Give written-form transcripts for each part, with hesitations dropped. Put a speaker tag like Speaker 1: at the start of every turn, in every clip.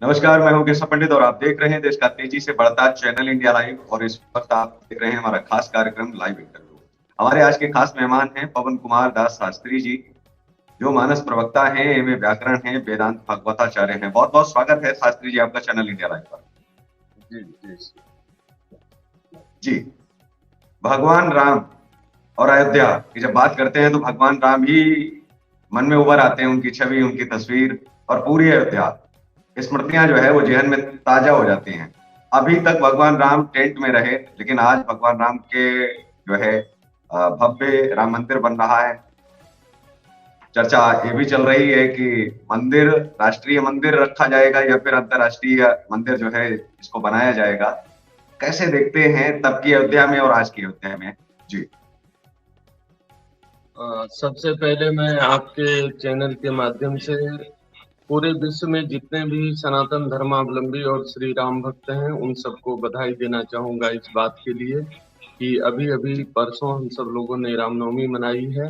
Speaker 1: नमस्कार, मैं हूं केशव पंडित और आप देख रहे हैं देश का तेजी से बढ़ता चैनल इंडिया लाइव। और इस वक्त आप देख रहे हैं हमारा खास कार्यक्रम लाइव इंटरव्यू। हमारे आज के खास मेहमान हैं पवन कुमार दास शास्त्री जी, जो मानस प्रवक्ता हैं, एमए व्याकरण हैं, वेदांत भागवताचार्य हैं। बहुत बहुत स्वागत है शास्त्री जी आपका चैनल इंडिया लाइव पर। जी, भगवान राम और अयोध्या की जब बात करते हैं तो भगवान राम ही मन में उभर आते हैं, उनकी छवि, उनकी तस्वीर और पूरी अयोध्या स्मृतियां जो है वो जहन में ताजा हो जाती हैं। अभी तक भगवान राम टेंट में रहे, लेकिन आज भगवान राम के जो है भव्य राम मंदिर बन रहा है। चर्चा ये भी चल रही है कि मंदिर राष्ट्रीय मंदिर रखा जाएगा या फिर अंतरराष्ट्रीय मंदिर जो है इसको बनाया जाएगा। कैसे देखते हैं तब की अयोध्या में और आज की अयोध्या में? जी,
Speaker 2: सबसे पहले मैं आपके चैनल के माध्यम से पूरे विश्व में जितने भी सनातन धर्मावलंबी और श्री राम भक्त हैं उन सबको बधाई देना चाहूंगा इस बात के लिए कि अभी अभी परसों हम सब लोगों ने रामनवमी मनाई है।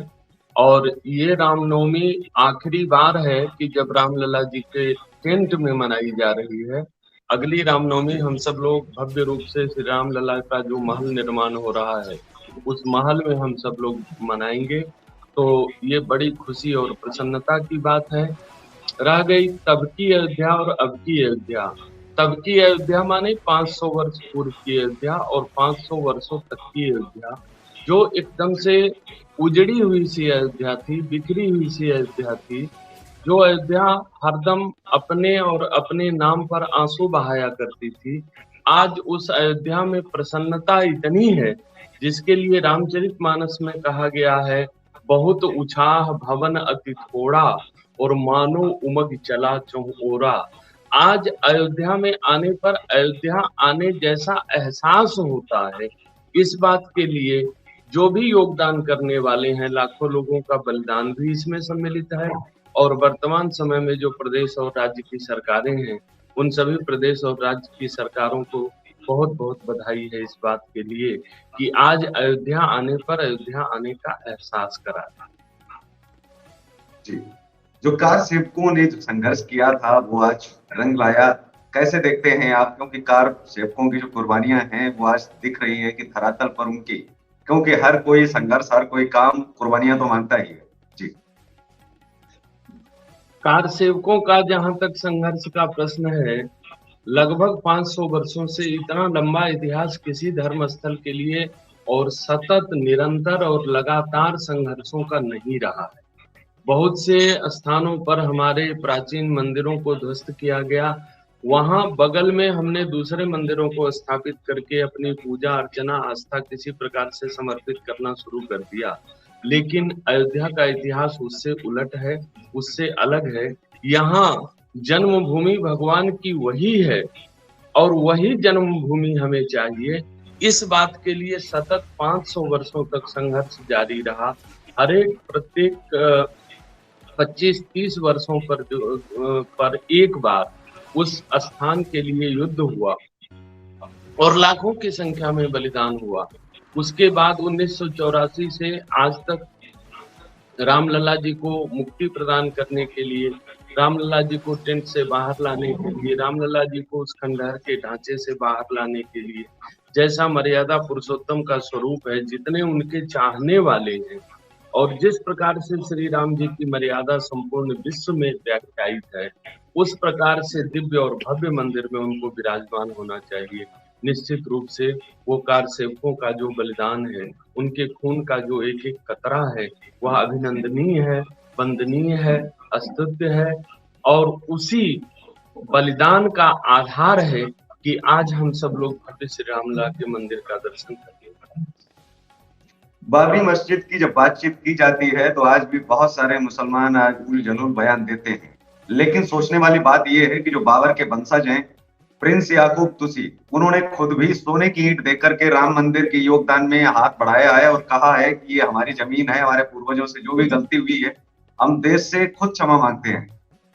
Speaker 2: और ये रामनवमी आखिरी बार है कि जब रामलला जी के टेंट में मनाई जा रही है। अगली रामनवमी हम सब लोग भव्य रूप से श्री रामलला का जो महल निर्माण हो रहा है उस महल में हम सब लोग मनाएंगे। तो ये बड़ी खुशी और प्रसन्नता की बात है। रह गई तब की अयोध्या और अब की अयोध्या। तब की अयोध्या माने 500 वर्ष पूर्व की अयोध्या और 500 वर्षों तक की अयोध्या, जो एकदम से उजड़ी हुई सी अयोध्या थी, बिखरी हुई सी अयोध्या थी। जो अयोध्या हरदम अपने और अपने नाम पर आंसू बहाया करती थी, आज उस अयोध्या में प्रसन्नता इतनी है जिसके लिए रामचरितमानस में कहा गया है, बहुत उछाह भवन अति थोड़ा और मानो उमग चला चहुओरा। आज अयोध्या में आने पर अयोध्या आने जैसा एहसास होता है। इस बात के लिए जो भी योगदान करने वाले हैं, लाखों लोगों का बलिदान भी इसमें सम्मिलित है। और वर्तमान समय में जो प्रदेश और राज्य की सरकारें हैं उन सभी प्रदेश और राज्य की सरकारों को बहुत बहुत बधाई है इस बात के लिए कि आज अयोध्या आने पर अयोध्या आने का एहसास कराया।
Speaker 1: जी, जो कार सेवकों ने जो संघर्ष किया था वो आज रंग लाया। कैसे देखते हैं आप? क्योंकि कार सेवकों की जो कुर्बानियां हैं वो आज दिख रही है कि धरातल पर उनकी, क्योंकि हर कोई संघर्ष, हर कोई काम कुर्बानियां तो मांगता ही है। जी,
Speaker 2: कार सेवकों का जहां तक संघर्ष का प्रश्न है, लगभग 500 वर्षों से इतना लंबा इतिहास किसी धर्म स्थल के लिए और सतत निरंतर और लगातार संघर्षों का नहीं रहा है। बहुत से स्थानों पर हमारे प्राचीन मंदिरों को ध्वस्त किया गया, वहां बगल में हमने दूसरे मंदिरों को स्थापित करके अपनी पूजा अर्चना आस्था किसी प्रकार से समर्पित करना शुरू कर दिया। लेकिन अयोध्या का इतिहास उससे उलट है, उससे अलग है। यहाँ जन्मभूमि भगवान की वही है और वही जन्मभूमि हमें चाहिए। इस बात के लिए सतत 500 वर्षों तक संघर्ष जारी रहा। हर एक प्रत्येक 25-30 वर्षों पर एक बार उस स्थान के लिए युद्ध हुआ और लाखों की संख्या में बलिदान हुआ। उसके बाद 1984 से आज तक रामलला जी को मुक्ति प्रदान करने के लिए, रामलला जी को टेंट से बाहर लाने के लिए, रामलला जी को उस खंडहर के ढांचे से बाहर लाने के लिए, जैसा मर्यादा पुरुषोत्तम का स्वरूप है, जितने उनके चाहने वाले हैं और जिस प्रकार से श्री राम जी की मर्यादा संपूर्ण विश्व में व्याख्यायित है, उस प्रकार से दिव्य और भव्य मंदिर में उनको विराजमान होना चाहिए। निश्चित रूप से वो कार सेवकों का जो बलिदान है, उनके खून का जो एक एक कतरा है, वह अभिनंदनीय है, वंदनीय है, स्तुत्य है और उसी बलिदान का आधार है कि आज हम सब लोग भव्य श्री रामलला के मंदिर का दर्शन करते हैं।
Speaker 1: बाबरी मस्जिद की जब बातचीत की जाती है तो आज भी बहुत सारे मुसलमान आज उल जलूल बयान देते हैं, लेकिन सोचने वाली बात यह है कि जो बाबर के वंशज हैं, प्रिंस याकूब तुसी, उन्होंने खुद भी सोने की ईंट देकर के राम मंदिर के योगदान में हाथ बढ़ाया है और कहा है कि ये हमारी जमीन है, हमारे पूर्वजों से जो भी गलती हुई है हम देश से खुद क्षमा मांगते हैं।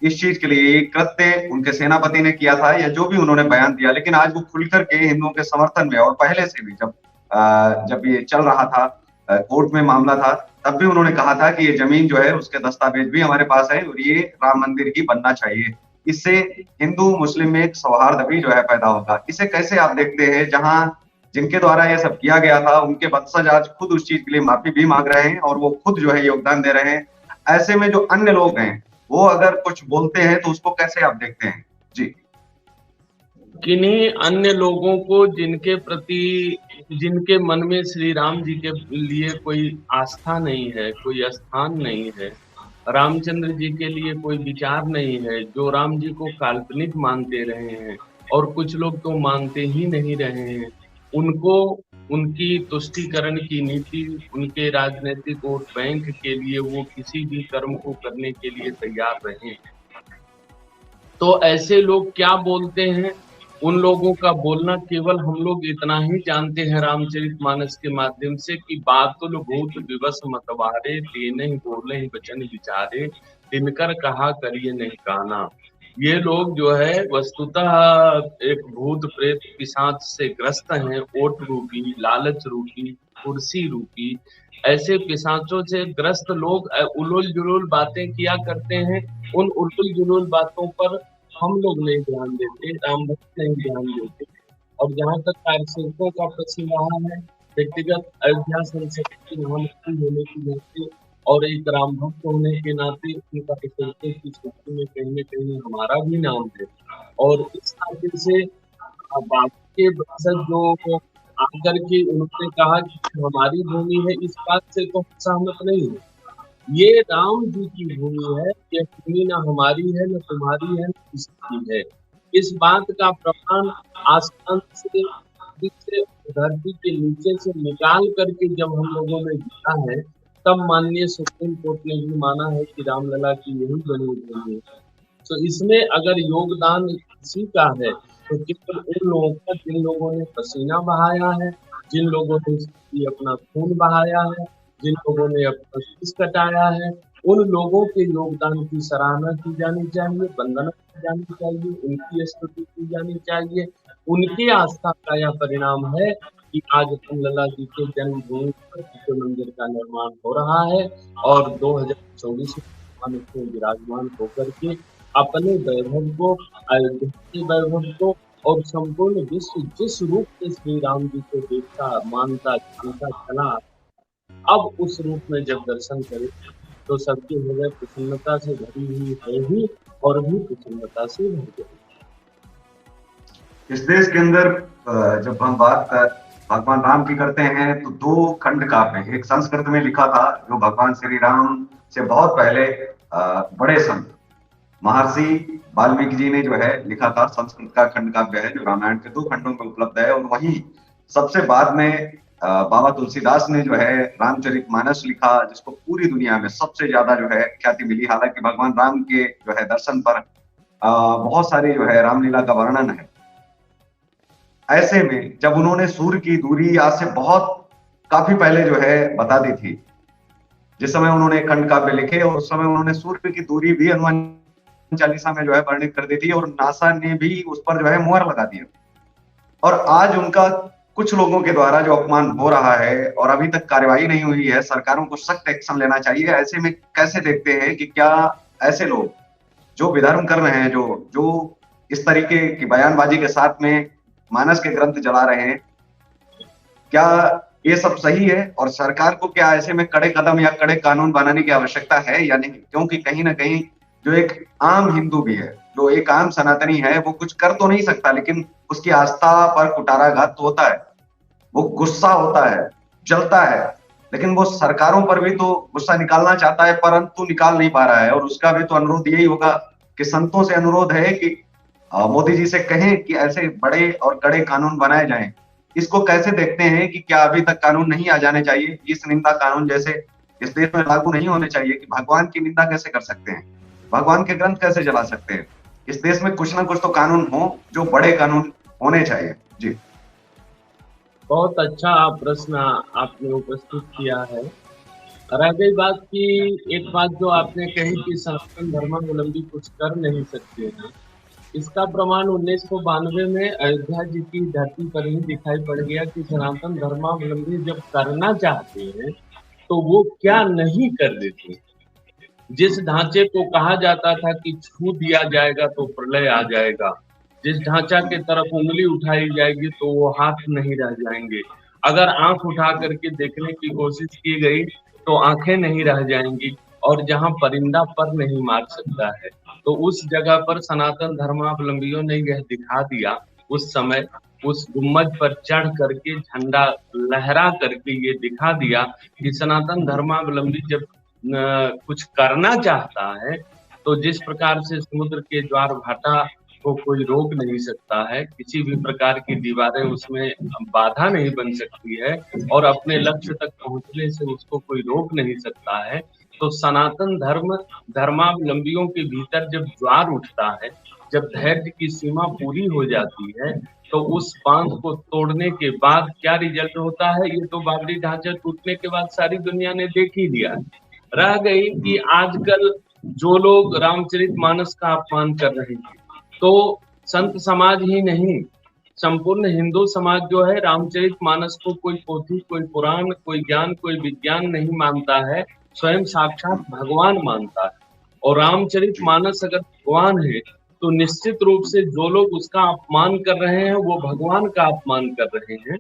Speaker 1: इस चीज के लिए ये कृत्य उनके सेनापति ने किया था या जो भी उन्होंने बयान दिया, लेकिन आज वो खुल करके हिंदुओं के समर्थन में, और पहले से भी जब ये चल रहा था, कोर्ट में मामला था, तब भी उन्होंने कहा था कि ये जमीन जो है उसके दस्तावेज भी हमारे पास है और ये राम मंदिर की बनना चाहिए। इससे हिंदू मुस्लिम में एक सौहार्द भी जो है पैदा होगा। इसे कैसे आप देखते हैं, जहां जिनके द्वारा ये सब किया गया था उनके वंशज आज खुद उस चीज के लिए माफी भी मांग रहे हैं और वो खुद जो है योगदान दे रहे हैं। ऐसे में जो अन्य लोग हैं वो अगर कुछ बोलते हैं तो उसको कैसे आप देखते हैं? जी।
Speaker 2: किन्हीं अन्य लोगों को जिनके प्रति, जिनके मन में श्री राम जी के लिए कोई आस्था नहीं है, कोई स्थान नहीं है, रामचंद्र जी के लिए कोई विचार नहीं है, जो राम जी को काल्पनिक मानते रहे हैं और कुछ लोग तो मानते ही नहीं रहे हैं, उनको उनकी तुष्टीकरण की नीति, उनके राजनीतिक वोट बैंक के लिए वो किसी भी कर्म को करने के लिए तैयार रहे। तो ऐसे लोग क्या बोलते हैं, उन लोगों का बोलना केवल हम लोग इतना ही जानते हैं रामचरितमानस के माध्यम से कि बातुल भूत विवश मतवारे, तेने ही बोले ही वचन विचारे, तिनकर कहा करिए नहीं काना। ये लोग जो है वस्तुतः एक भूत प्रेत पिशाच से ग्रस्त हैं, ओट रूपी, लालच रूपी, कुर्सी रूपी, ऐसे पिशाचों से ग्रस्त लोग उलूल जुलूल बातें किया करते हैं। उन उलूल जुलूल बातों पर हम लोग नहीं ध्यान देते, राम भक्त नहीं ध्यान देते। और जहाँ तक कार्यसेवकों का प्रश्न रहा है, व्यक्तिगत अयोध्या संसद के महामंत्री होने के नाते और एक राम भक्त होने के नाते उन कार्यसेवकों की सूची में कहीं न कहीं हमारा भी नाम है। और इस नाते से बाकी के वंशज जो आकर के उन्होंने कहा कि हमारी भूमि है, इस बात से तो हम सहमत नहीं है। ये राम जी की भूमि है, ये भूमि ना हमारी है, ना तुम्हारी है, ना किसी की है। इस बात का प्रमाण आसमान से, धरती के नीचे से निकाल करके जब हम लोगों ने दिखा है, तब माननीय सुप्रीम कोर्ट ने भी माना है कि रामलला की यही जन्म भूमि है। तो इसमें अगर योगदान किसी का है तो केवल उन लोगों का जिन लोगों ने पसीना बहाया है, जिन लोगों ने इसके लिए अपना खून बहाया है, जिन लोगों ने अपना शीश कटाया है, उन लोगों के योगदान की सराहना की जानी चाहिए, वंदना की जानी चाहिए, उनकी स्तुति की जानी चाहिए। उनकी आस्था का यह परिणाम है कि आज रामलला जी के जन्मभूमि पर भव्य मंदिर का निर्माण हो रहा है और 2024 में उसमें विराजमान होकर के अपने वैभव को, अयोध्या के वैभव को और संपूर्ण विश्व जिस रूप में श्री राम जी को देखता, मानता, जानता चला, अब उस रूप में जब दर्शन करे तो सबके हृदय प्रसन्नता से भरी हुई है ही और भी प्रसन्नता से भर गई।
Speaker 1: इस देश के अंदर जब हम बात भगवान राम की करते हैं तो दो खंड काव्य, एक संस्कृत में लिखा था जो भगवान श्री राम से बहुत पहले बड़े संत महर्षि वाल्मीकि जी ने जो है लिखा था, संस्कृत का खंड काव्य है जो रामायण के दो खंडों में उपलब्ध है। और वहीं सबसे बाद में बाबा तुलसीदास ने जो है रामचरितमानस लिखा, जिसको पूरी दुनिया में सबसे ज्यादा जो है ख्याति मिली। हालांकि भगवान राम के जो है दर्शन पर बहुत सारी जो है रामलीला का वर्णन है। ऐसे में जब उन्होंने सूर्य की दूरी आज से बहुत काफी पहले जो है बता दी थी, जिस समय उन्होंने खंड काव्य लिखे, और उस समय उन्होंने सूर्य की दूरी भी हनुमान चालीसा में जो है वर्णित कर दी थी और नासा ने भी उस पर जो है मुहर लगा दिया। और आज उनका कुछ लोगों के द्वारा जो अपमान हो रहा है और अभी तक कार्यवाही नहीं हुई है, सरकारों को सख्त एक्शन लेना चाहिए। ऐसे में कैसे देखते हैं कि क्या ऐसे लोग जो विधर्म कर रहे हैं, जो जो इस तरीके की बयानबाजी के साथ में मानस के ग्रंथ जला रहे हैं, क्या ये सब सही है? और सरकार को क्या ऐसे में कड़े कदम या कड़े कानून बनाने की आवश्यकता है या नहीं? क्योंकि कहीं ना कहीं जो एक आम हिंदू भी है, जो एक आम सनातनी है, वो कुछ कर तो नहीं सकता, लेकिन उसकी आस्था पर कुठाराघात तो होता है, वो गुस्सा होता है, जलता है, लेकिन वो सरकारों पर भी तो गुस्सा निकालना चाहता है परंतु निकाल नहीं पा रहा है। और उसका भी तो अनुरोध यही होगा कि संतों से अनुरोध है कि मोदी जी से कहें कि ऐसे बड़े और कड़े कानून बनाए जाएं। इसको कैसे देखते हैं कि क्या अभी तक कानून नहीं आ जाने चाहिए? इस निंदा कानून जैसे इस देश में लागू नहीं होने चाहिए कि भगवान की निंदा कैसे कर सकते हैं, भगवान के ग्रंथ कैसे जला सकते हैं? इस देश में कुछ ना कुछ तो कानून हो, जो बड़े कानून होने चाहिए। जी,
Speaker 2: बहुत अच्छा प्रश्न आपने उपस्थित किया है। रह गई बात की, एक बात जो आपने कही कि सनातन धर्मावलंबी कुछ कर नहीं सकते हैं, इसका प्रमाण 1992 में अयोध्या जी की धरती पर ही दिखाई पड़ गया कि सनातन धर्मावलंबी जब करना चाहते हैं तो वो क्या नहीं कर देते। जिस ढांचे को कहा जाता था कि छू दिया जाएगा तो प्रलय आ जाएगा, जिस ढांचा के तरफ उंगली उठाई जाएगी तो वो हाथ नहीं रह जाएंगे, अगर आंख उठा करके देखने की कोशिश की गई तो आंखें नहीं रह जाएंगी, और जहां परिंदा पर नहीं मार सकता है, तो उस जगह पर सनातन धर्मावलंबियों ने यह दिखा दिया उस समय, उस गुम्बद पर चढ़ करके झंडा लहरा करके ये दिखा दिया कि सनातन धर्मावलंबी जब कुछ करना चाहता है तो जिस प्रकार से समुद्र के ज्वार भाटा को कोई रोक नहीं सकता है, किसी भी प्रकार की दीवारें उसमें बाधा नहीं बन सकती है, और अपने लक्ष्य तक पहुंचने से उसको कोई रोक नहीं सकता है, तो सनातन धर्मावलंबियों के भीतर जब ज्वार उठता है, जब धैर्य की सीमा पूरी हो जाती है, तो उस बांध को तोड़ने के बाद क्या रिजल्ट होता है, ये तो बाबरी ढांचा टूटने के बाद सारी दुनिया ने देख ही लिया। रह गई कि आजकल जो लोग रामचरितमानस का अपमान कर रहे हैं, तो संत समाज ही नहीं, संपूर्ण हिंदू समाज जो है रामचरितमानस को कोई पोथी, कोई पुराण, कोई ज्ञान, कोई विज्ञान नहीं मानता है, स्वयं साक्षात भगवान मानता है। और रामचरितमानस अगर भगवान है तो निश्चित रूप से जो लोग उसका अपमान कर रहे हैं वो भगवान का अपमान कर रहे हैं।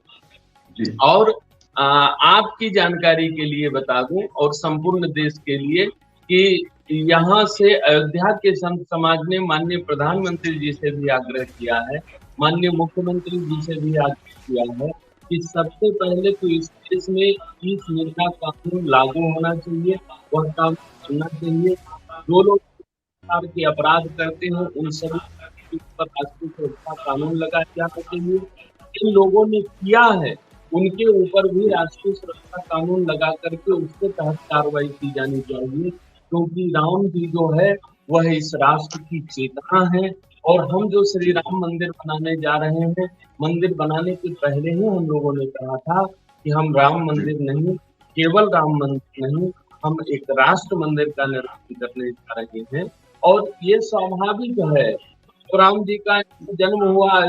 Speaker 1: जी
Speaker 2: और आपकी जानकारी के लिए बता दूं और संपूर्ण देश के लिए कि यहाँ से अयोध्या के संत समाज ने माननीय प्रधानमंत्री जी से भी आग्रह किया है, माननीय मुख्यमंत्री जी से भी आग्रह किया है कि सबसे पहले तो इस देश में इस निर्णय कानून लागू होना चाहिए, वह काम करना चाहिए। जो लोग प्रकार के अपराध करते हैं उन सभी के ऊपर राष्ट्रीय सुरक्षा कानून लगाया जाना चाहिए। जिन लोगों ने किया है उनके ऊपर भी राष्ट्रीय सुरक्षा कानून लगा करके उसके तहत कार्रवाई की जानी चाहिए, क्योंकि राम जी जो है वह इस राष्ट्र की चेतना है। और हम जो श्री राम मंदिर बनाने जा रहे हैं, मंदिर बनाने के पहले ही हम लोगों ने कहा था कि हम राम
Speaker 1: जी
Speaker 2: मंदिर नहीं, केवल राम मंदिर नहीं, हम एक राष्ट्र मंदिर का निर्माण करने जा रहे हैं। और ये स्वाभाविक है, तो राम जी का जन्म हुआ,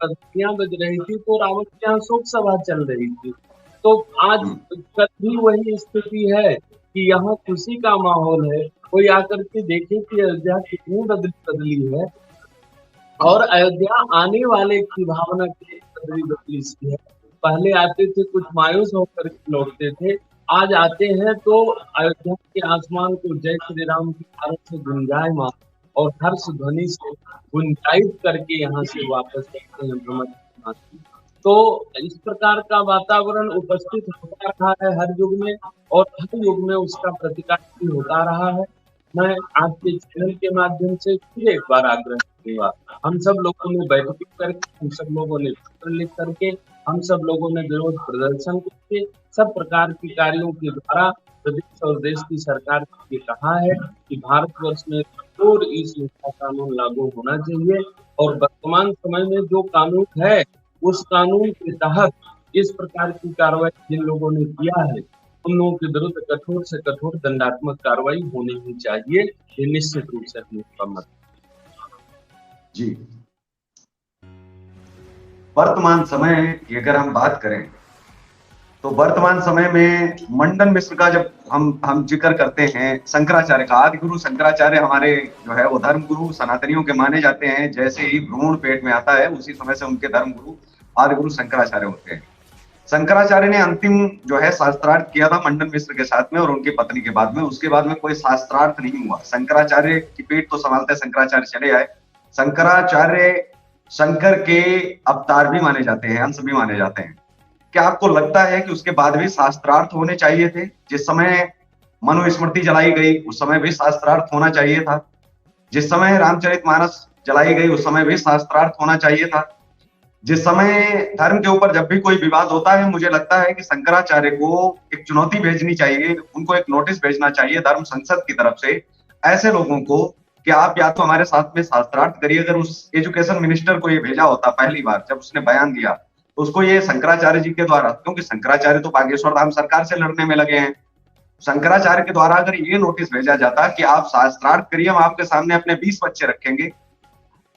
Speaker 2: बत्तियां बज रही थी तो रावण के यहाँ शोक सभा चल रही थी। तो आज
Speaker 1: हम्म,
Speaker 2: कल भी वही स्थिति है कि यहाँ खुशी का माहौल है, कोई आकर के देखे कि अयोध्या कितनी बदली है, और अयोध्या आने वाले की भावना की बदली बदली सी है। पहले आते थे कुछ मायूस होकर लौटते थे, आज आते हैं तो अयोध्या के आसमान को जय श्री राम की भारत से गुंजायमान और हर्ष ध्वनि से गुंजायित करके यहाँ से वापस जाते हैं भ्रमण। तो इस प्रकार का वातावरण उपस्थित होता रहा है हर युग में, और हर युग में उसका प्रतिकार भी होता रहा है। मैं आपके चैनल के माध्यम से फिर एक बार आग्रह करूंगा, हम सब लोगों ने बैठक करके, हम सब लोगों ने पत्र लिख करके, हम सब लोगों ने विरोध प्रदर्शन करके, सब प्रकार के कार्यों के द्वारा प्रदेश और देश की सरकार को ये कहा है कि भारतवर्ष में कठोर ई श्रृंखला कानून लागू होना चाहिए, और वर्तमान समय में जो कानून है उस कानून के तहत इस प्रकार की कार्रवाई जिन लोगों ने किया है उन लोगों के विरुद्ध कठोर से कठोर दंडात्मक कार्रवाई होनी ही चाहिए। ये निश्चित रूप से अपनी मत।
Speaker 1: जी वर्तमान समय की अगर हम बात करें तो वर्तमान समय में मंडन मिश्र का जब हम जिक्र करते हैं, शंकराचार्य का, आदि गुरु शंकराचार्य हमारे जो है वो धर्म गुरु सनातनियों के माने जाते हैं। जैसे ही भ्रूण पेट में आता है उसी समय से उनके धर्म गुरु आदि गुरु शंकराचार्य होते हैं। शंकराचार्य ने अंतिम जो है शास्त्रार्थ किया था मंडन मिश्र के साथ में और उनकी पत्नी के बाद में। उसके बाद में कोई शास्त्रार्थ नहीं हुआ। शंकराचार्य की पेट तो संभालते शंकराचार्य चले आए। शंकराचार्य शंकर के अवतार भी माने जाते हैं, अंश भी माने जाते हैं। क्या आपको लगता है कि उसके बाद भी शास्त्रार्थ होने चाहिए थे? जिस समय मनुस्मृति जलाई गई उस समय भी शास्त्रार्थ होना चाहिए था। जिस समय रामचरितमानस जलाई गई उस समय भी शास्त्रार्थ होना चाहिए था। जिस समय धर्म के ऊपर जब भी कोई विवाद होता है, मुझे लगता है कि शंकराचार्य को एक चुनौती भेजनी चाहिए, उनको एक नोटिस भेजना चाहिए धर्म संसद की तरफ से ऐसे लोगों को कि आप या तो हमारे साथ में शास्त्रार्थ करिए। अगर उस एजुकेशन मिनिस्टर को ये भेजा होता पहली बार जब उसने बयान दिया तो उसको ये शंकराचार्य जी के द्वारा, क्योंकि शंकराचार्य तो बागेश्वर धाम सरकार से लड़ने में लगे हैं, शंकराचार्य के द्वारा अगर ये नोटिस भेजा जाता कि आप शास्त्रार्थ करिए, हम आपके सामने अपने 20 बच्चे रखेंगे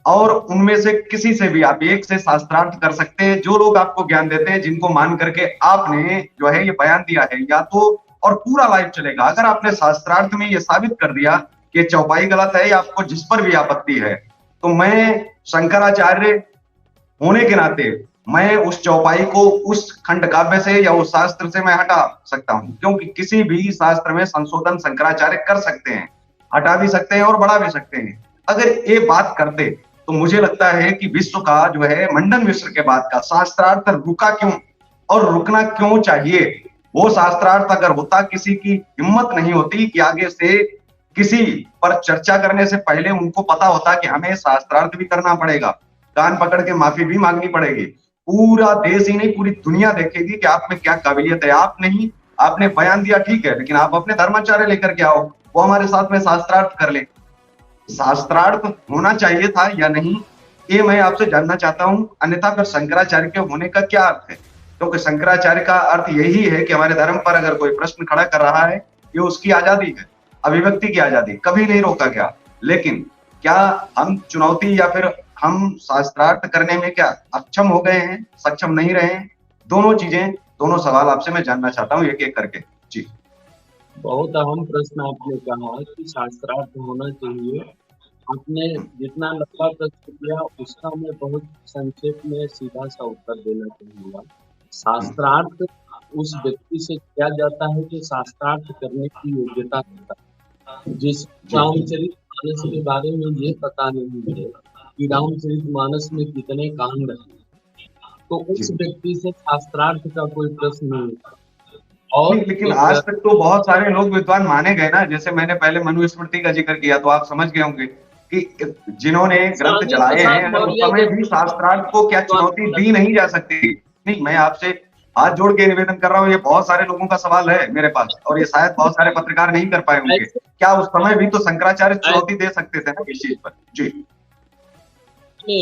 Speaker 1: और उनमें से किसी से भी आप एक से शास्त्रार्थ कर सकते हैं। जो लोग आपको ज्ञान देते हैं, जिनको मान करके आपने जो है ये बयान दिया है, या तो और पूरा लाइव चलेगा। अगर आपने शास्त्रार्थ में ये साबित कर दिया कि चौपाई गलत है या आपको जिस पर भी आपत्ति है, तो मैं शंकराचार्य होने के नाते मैं उस चौपाई को उस खंड काव्य से या उस शास्त्र से मैं हटा सकता हूं, क्योंकि किसी भी शास्त्र में संशोधन शंकराचार्य कर सकते हैं, हटा भी सकते हैं और बढ़ा भी सकते हैं। अगर ये बात करते तो मुझे लगता है कि विश्व का जो है मंडन मिश्र के बाद का शास्त्रार्थ रुका क्यों और रुकना क्यों चाहिए। वो शास्त्रार्थ अगर होता, किसी की हिम्मत नहीं होती कि आगे से किसी पर चर्चा करने से पहले उनको पता होता कि हमें शास्त्रार्थ भी करना पड़ेगा, कान पकड़ के माफी भी मांगनी पड़ेगी। पूरा देश ही नहीं पूरी दुनिया देखेगी कि आप में क्या काबिलियत है। आप नहीं, आपने बयान दिया ठीक है, लेकिन आप अपने धर्माचार्य लेकर के आओ, वो हमारे साथ में शास्त्रार्थ कर ले। शास्त्रार्थ होना चाहिए था या नहीं, ये मैं आपसे जानना चाहता हूं। अन्यथा फिर शंकराचार्य के होने का क्या अर्थ है? क्योंकि शंकराचार्य का अर्थ यही है कि हमारे धर्म पर अगर कोई प्रश्न खड़ा कर रहा है, ये उसकी आजादी है, अभिव्यक्ति की आजादी, कभी नहीं रोका गया। लेकिन क्या हम चुनौती या फिर हम शास्त्रार्थ करने में क्या अक्षम हो गए हैं, सक्षम नहीं रहे हैं? दोनों चीजें, दोनों सवाल आपसे मैं जानना चाहता हूँ एक एक करके। जी,
Speaker 2: बहुत अहम प्रश्न आपने कहा कि शास्त्रार्थ होना चाहिए। आपने जितना लंबा प्रश्न किया उसका मैं बहुत संक्षेप में सीधा सा उत्तर देना चाहूंगा। शास्त्रार्थ उस व्यक्ति से किया जाता है जो शास्त्रार्थ करने की योग्यता रखता है, जिस
Speaker 1: जी,
Speaker 2: रामचरितमानस के बारे में ये पता नहीं है कि रामचरितमानस में कितने कांड हैं, तो उस
Speaker 1: जी।
Speaker 2: व्यक्ति से शास्त्रार्थ का कोई प्रश्न नहीं उठता। और
Speaker 1: नहीं, लेकिन
Speaker 2: एक
Speaker 1: आज तक तो बहुत सारे लोग विद्वान माने गए ना। जैसे मैंने पहले मनुस्मृति का जिक्र किया, तो आप समझ गए होंगे कि जिन्होंने ग्रंथ
Speaker 2: स्वामी
Speaker 1: जलाए
Speaker 2: प्रसाद
Speaker 1: हैं, अगर उस
Speaker 2: मौर्य
Speaker 1: समय भी शास्त्रार्थ को क्या चुनौती दी नहीं जा सकती? नहीं, मैं आपसे हाथ जोड़ के निवेदन कर रहा हूँ, ये बहुत सारे लोगों का सवाल है मेरे पास, और ये शायद बहुत सारे पत्रकार नहीं कर पाए होंगे।
Speaker 2: ऐसे
Speaker 1: क्या उस समय भी तो शंकराचार्य
Speaker 2: ऐसे
Speaker 1: चुनौती दे सकते थे ना इस चीज पर? जी,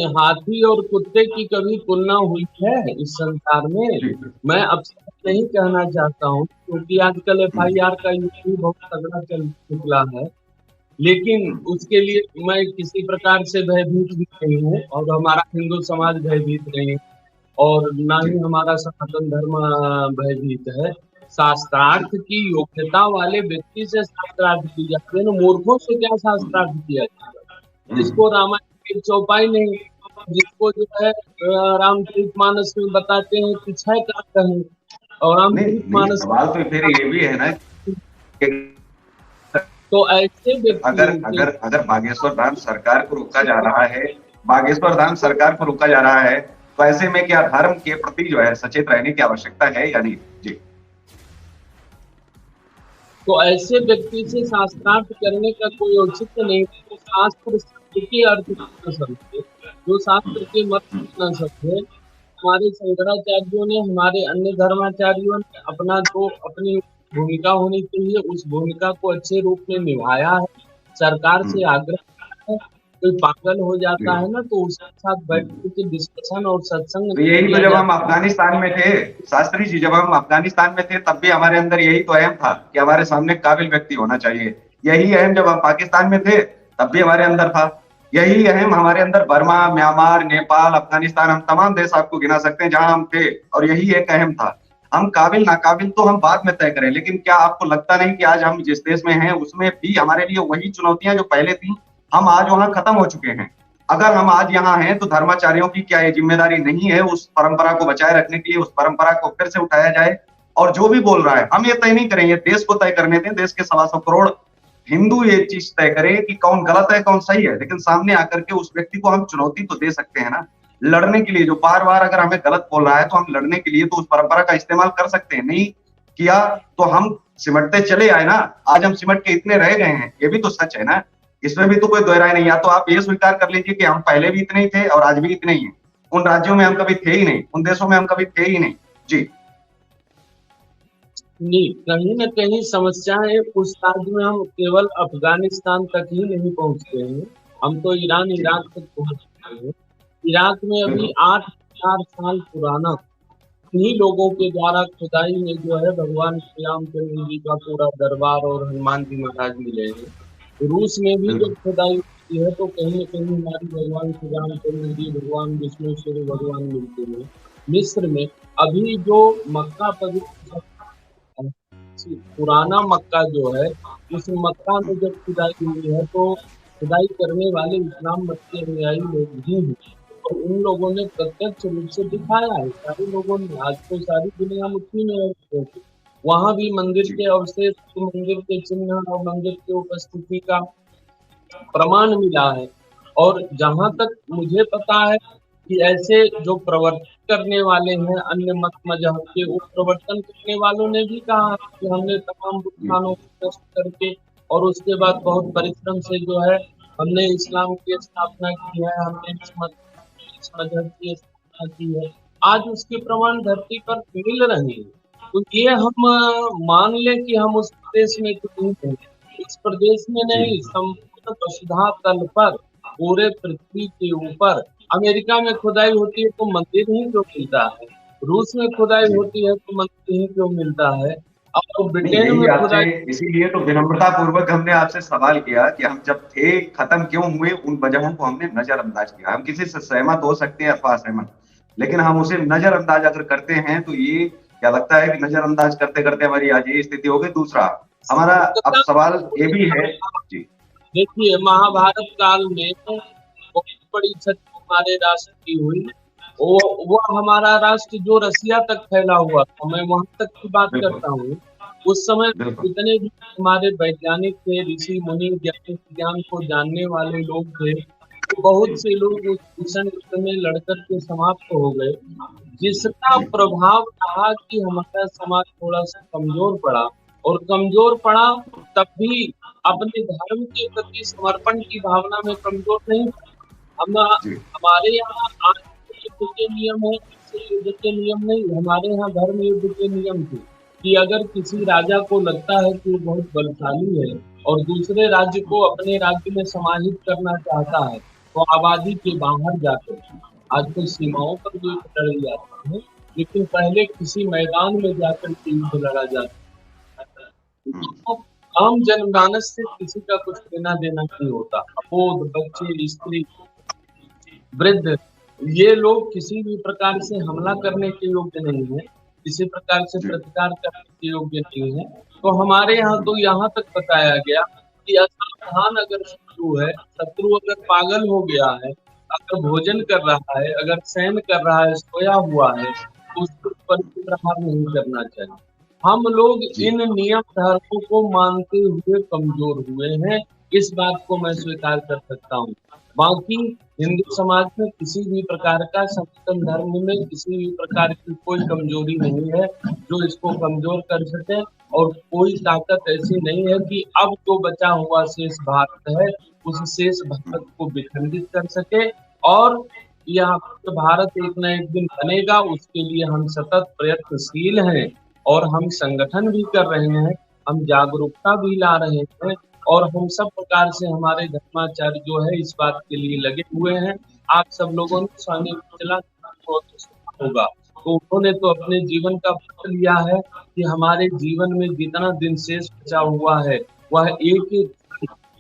Speaker 2: हाथी और कुत्ते की कभी तुलना हुई है इस संसार में?
Speaker 1: जी,
Speaker 2: मैं अब नहीं कहना चाहता हूँ, क्योंकि आजकल
Speaker 1: हम्म,
Speaker 2: एफआईआर का यूज बहुत तगड़ा चल निकला है। लेकिन
Speaker 1: हम्म,
Speaker 2: उसके लिए मैं किसी प्रकार से भयभीत भी नहीं हूँ, और हमारा हिंदू समाज भयभीत नहीं है, और ना
Speaker 1: जी,
Speaker 2: ही हमारा सनातन धर्म भयभीत है। शास्त्रार्थ की योग्यता वाले व्यक्ति से शास्त्रार्थ की जाती है ना, मूर्खों से क्या
Speaker 1: हम्म,
Speaker 2: शास्त्रार्थ किया जाएगा?
Speaker 1: हम्म।
Speaker 2: जिसको रामायण की चौपाई नहीं, जिसको जो है रामचरितमानस में बताते हैं कि छह कांड हैं, और
Speaker 1: नहीं, नहीं,
Speaker 2: रामचरितमानस
Speaker 1: सवाल तो फिर ये भी है ना कि
Speaker 2: तो ऐसे
Speaker 1: अगर
Speaker 2: व्यक्तियों के
Speaker 1: अगर अगर बागेश्वर धाम सरकार को रोका जा रहा है, बागेश्वर धाम सरकार को रोका जा रहा है, तो ऐसे में क्या धर्म के प्रति जो है सचेत रहने की आवश्यकता है या नहीं? जी,
Speaker 2: तो ऐसे व्यक्ति से शास्त्रार्थ करने का कोई औचित्य नहीं है। तो शास्त्र शब्द के अर्थ को न समझे, जो शास्त्र के मत
Speaker 1: हम्म,
Speaker 2: को न समझे। हमारे शंकराचार्यों ने, हमारे अन्य धर्माचार्यों ने अपना जो अपनी भूमिका होनी चाहिए उस भूमिका को अच्छे रूप में निभाया है। सरकार
Speaker 1: हम्म,
Speaker 2: से आग्रह किया है। कोई पागल हो
Speaker 1: जी,
Speaker 2: जाता है ना, तो उसके साथ बैठ
Speaker 1: हम्म।
Speaker 2: के डिस्कशन और सत्संग
Speaker 1: तो
Speaker 2: नहीं
Speaker 1: यही तो
Speaker 2: किया
Speaker 1: जब हम
Speaker 2: जाता।
Speaker 1: अफगानिस्तान में थे, शास्त्री जी, जब हम अफगानिस्तान में थे तब भी हमारे अंदर यही तो अहम था कि हमारे सामने काबिल व्यक्ति होना चाहिए। यही अहम जब हम पाकिस्तान में थे तब भी हमारे अंदर था। यही अहम हमारे अंदर बर्मा, म्यांमार, नेपाल, अफगानिस्तान, हम तमाम देश आपको गिना सकते हैं जहां हम थे, और यही एक अहम था। हम काबिल नाकाबिल तो हम बाद में तय करें, लेकिन क्या आपको लगता नहीं कि आज हम जिस देश में हैं उसमें भी हमारे लिए वही चुनौतियां जो पहले थी, हम आज वहां खत्म हो चुके हैं। अगर हम आज यहाँ हैं तो धर्माचार्यों की क्या ये जिम्मेदारी नहीं है उस परंपरा को बचाए रखने के लिए, उस परंपरा को फिर से उठाया जाए? और जो भी बोल रहा है, हम ये तय नहीं करेंगे, देश को तय करने दें, देश के 125 करोड़ हिंदू ये चीज तय करें कि कौन गलत है कौन सही है। लेकिन सामने आकर के उस व्यक्ति को हम चुनौती तो दे सकते हैं ना, लड़ने के लिए। जो बार बार अगर हमें गलत बोल रहा है तो हम लड़ने के लिए तो उस परंपरा का इस्तेमाल कर सकते हैं। नहीं किया तो हम सिमटते चले आए ना। आज हम सिमट के इतने रह गए हैं, ये भी तो सच है ना। इसमें भी तो कोई दो राय नहीं। या तो आप ये स्वीकार कर लीजिए कि हम पहले भी इतने ही थे और आज भी इतने ही हैं। उन राज्यों में हम कभी थे ही नहीं, उन देशों में हम कभी थे ही नहीं। जी,
Speaker 2: नहीं, कहीं न कहीं समस्याएं उस राज्य में, हम केवल अफगानिस्तान तक ही नहीं पहुंचते हैं, हम तो ईरान
Speaker 1: जी,
Speaker 2: इराक तक पहुंच चुके हैं। इराक में अभी
Speaker 1: बिल्कुल।
Speaker 2: 8,000 साल पुराना इन्हीं लोगों के द्वारा खुदाई में जो है भगवान श्री रामचंद्र जी का पूरा दरबार और हनुमान जी महाराज मिले हैं। रूस में भी
Speaker 1: बिल्कुल।
Speaker 2: जब खुदाई होती है तो कहीं न कहीं हमारी भगवान श्री रामचंद्र जी, भगवान विष्णु, सूर्य भगवान मिलते हैं। मिस्र में अभी जो मक्का पवित्र पुराना मक्का जो है, उस मक्का में जब खुदाई हुई है तो खुदाई करने वाले इस्लाम मत के अनुयायी लोग ही हैं। और उन लोगों ने प्रत्यक्ष रूप से दिखाया है, सारे लोगों ने। आज तो सारी दुनिया मुट्ठी में है। वहां भी मंदिर
Speaker 1: जी
Speaker 2: के अवशेष, मंदिर के चिन्ह और मंदिर की उपस्थिति का प्रमाण मिला है। और जहां तक मुझे पता है कि ऐसे जो प्रवर्तन करने वाले हैं अन्य मत मजहब के, वो प्रवर्तन करने वालों ने भी कहा है कि हमने तमाम
Speaker 1: जी
Speaker 2: स्थानों को नष्ट करके और उसके बाद बहुत परिश्रम से जो है हमने इस्लाम की स्थापना की है, हमने इस मजहब की स्थापना की है। आज उसके प्रमाण धरती पर मिल रहे हैं। तो ये हम मान लें कि हम उस प्रदेश में तो नहीं हैं, इस प्रदेश में
Speaker 1: जी
Speaker 2: नहीं, संपूर्ण वसुधा तल पर, पूरे पृथ्वी के ऊपर। अमेरिका में खुदाई होती है तो मंदिर ही क्यों मिलता है? रूस में खुदाई
Speaker 1: जी
Speaker 2: होती है तो मंदिर ही क्यों मिलता है? और
Speaker 1: नहीं,
Speaker 2: ब्रिटेन
Speaker 1: यही
Speaker 2: में
Speaker 1: आपसे,
Speaker 2: खुदाई।
Speaker 1: इसीलिए तो विनम्रता पूर्वक हमने आपसे सवाल किया कि हम जब थे खत्म क्यों हुए, उन वजहों को हमने नजरअंदाज किया। हम किसी से सहमत हो सकते हैं अथवा असहमत, लेकिन हम उसे नजरअंदाज अगर करते हैं तो ये क्या लगता है कि नजरअंदाज करते करते हमारी आज ये स्थिति हो गई। दूसरा हमारा अब सवाल ये भी है। जी
Speaker 2: देखिए, महाभारत काल में बहुत बड़ी क्षति हमारे राष्ट्र की हुई। वो हमारा राष्ट्र जो रसिया तक फैला हुआ था, मैं वहां तक की बात
Speaker 1: बिल्कुल
Speaker 2: करता हूँ। उस समय
Speaker 1: बिल्कुल।
Speaker 2: जितने भी हमारे वैज्ञानिक थे, ऋषि मुनि, ज्ञान विज्ञान को जानने वाले लोग थे, तो बहुत से लोग उस भीषण युद्ध में लड़कर के समाप्त हो गए, जिसका
Speaker 1: जी
Speaker 2: प्रभाव रहा कि हमारा समाज थोड़ा सा कमजोर पड़ा। और कमजोर पड़ा तब भी अपने धर्म के प्रति समर्पण की भावना में कमजोर नहीं। हम
Speaker 1: जी
Speaker 2: हमारे यहाँ आज के युद्ध के नियम है, इससे युद्ध के नियम नहीं। हमारे यहाँ धर्म युद्ध के नियम थे कि अगर किसी राजा को लगता है कि वो बहुत बलशाली है और दूसरे राज्य को अपने राज्य में समाहित करना चाहता है, तो आबादी के बाहर जाकर, आजकल सीमाओं पर भी लड़े जाते हैं, लेकिन पहले किसी मैदान में जाकर के युद्ध लड़ा जाता है।
Speaker 1: हम्म,
Speaker 2: तो आम जनमानस से किसी का कुछ लेना देना नहीं होता। अबोध बच्चे, स्त्री, वृद्ध, ये लोग किसी भी प्रकार से हमला करने के योग्य नहीं है, किसी प्रकार से
Speaker 1: जी
Speaker 2: प्रतिकार करने के योग्य नहीं है। तो हमारे यहाँ तो यहाँ तक बताया गया कि असावधान अगर शत्रु है, शत्रु अगर पागल हो गया है, अगर भोजन कर रहा है, अगर शयन कर रहा है, सोया हुआ है, तो उसके ऊपर भी प्रहार नहीं करना चाहिए। हम लोग
Speaker 1: जी
Speaker 2: इन नियम धर्मों को मानते हुए कमजोर हुए हैं, इस बात को मैं
Speaker 1: जी
Speaker 2: स्वीकार कर सकता हूँ। बाकी हिंदू समाज में किसी भी प्रकार का, सनातन धर्म में किसी भी प्रकार की कोई कमजोरी नहीं है जो इसको कमजोर कर सके। और कोई ताकत ऐसी नहीं है कि अब जो बचा हुआ शेष भारत है, उस शेष भारत को विखंडित कर सके। और यह भारत एक न एक दिन बनेगा, उसके लिए हम सतत प्रयत्नशील हैं। और हम संगठन भी कर रहे हैं, हम जागरूकता भी ला रहे हैं, और हम सब प्रकार से हमारे धर्माचार्य जो है इस बात के लिए लगे हुए हैं। आप सब लोगों
Speaker 1: जी
Speaker 2: ने स्वामी विवेकानंद को तो सुना होगा, तो उन्होंने तो अपने जीवन का व्रत लिया है कि हमारे जीवन में जितना दिन शेष बचा हुआ है, वह एक एक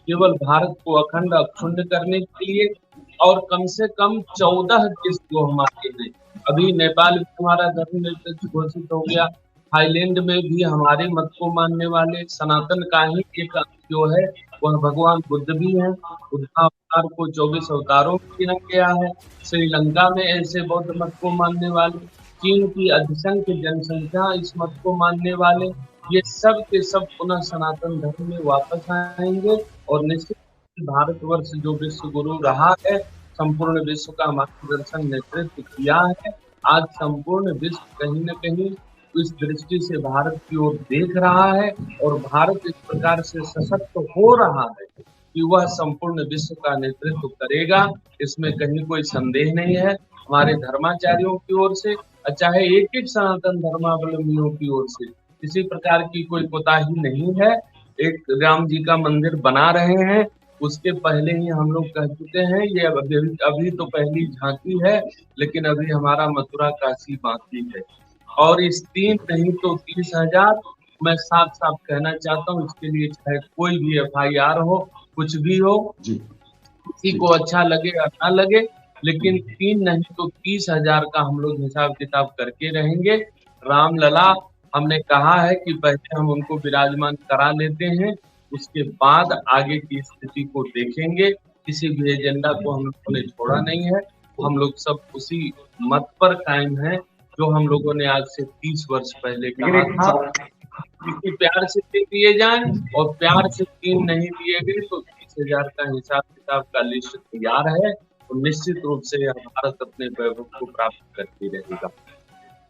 Speaker 2: केवल भारत को अखंड अक्षुण्ण करने के लिए। और कम से कम 14 देश जो हमारे हैं, अभी नेपाल भी हमारा धर्मनिरपेक्ष घोषित हो गया। थाईलैंड में भी हमारे मत को मानने वाले सनातन का ही एक अंग जो है वह भगवान बुद्ध भी है। बुद्ध अवतार को 24 अवतारों में गिना गया है। श्रीलंका में ऐसे बौद्ध मत को मानने वाले, चीन की अधिसंख्य जनसंख्या इस मत को मानने वाले, ये सब के सब पुनः सनातन धर्म में वापस आएंगे। और निश्चित भारतवर्ष जो विश्व गुरु रहा है, संपूर्ण विश्व का मार्गदर्शन नेतृत्व किया है, आज संपूर्ण विश्व कहीं न कहीं इस दृष्टि से भारत की ओर देख रहा है। और भारत इस प्रकार से सशक्त हो रहा है कि वह संपूर्ण विश्व का नेतृत्व करेगा, इसमें कहीं कोई संदेह नहीं है। हमारे धर्माचार्यों की ओर से, चाहे एक एक सनातन धर्मावलंबियों की ओर से, किसी प्रकार की कोई कोताही नहीं है। एक राम जी का मंदिर बना रहे हैं, उसके पहले ही हम लोग कह चुके हैं, ये अभी तो पहली झांकी है, लेकिन अभी हमारा मथुरा काशी बाकी है। और इस 3 नहीं तो 30,000, मैं साफ साफ कहना चाहता हूँ, इसके लिए चाहे कोई भी FIR हो, कुछ भी हो,
Speaker 1: जी
Speaker 2: किसी
Speaker 1: जी
Speaker 2: को अच्छा लगे या ना लगे, लेकिन 3 नहीं तो 30,000 का हम लोग हिसाब किताब करके रहेंगे। राम लला, हमने कहा है कि पहले हम उनको विराजमान करा लेते हैं, उसके बाद आगे की स्थिति को देखेंगे। किसी भी एजेंडा को हम लोगों ने छोड़ा नहीं है, हम लोग सब उसी मत पर कायम हैं, जो हम लोगों ने आज से 30 वर्ष पहले
Speaker 1: लेकिन
Speaker 2: कहा
Speaker 1: एक
Speaker 2: था
Speaker 1: सवाल।
Speaker 2: कि प्यार से दे दिए जाएँ, और प्यार से 3 नहीं दिए गए तो 30,000 का हिसाब-किताब का लिस्ट तैयार है, तो निश्चित रूप से यह भारत अपने वैभव को प्राप्त करके रहेगा।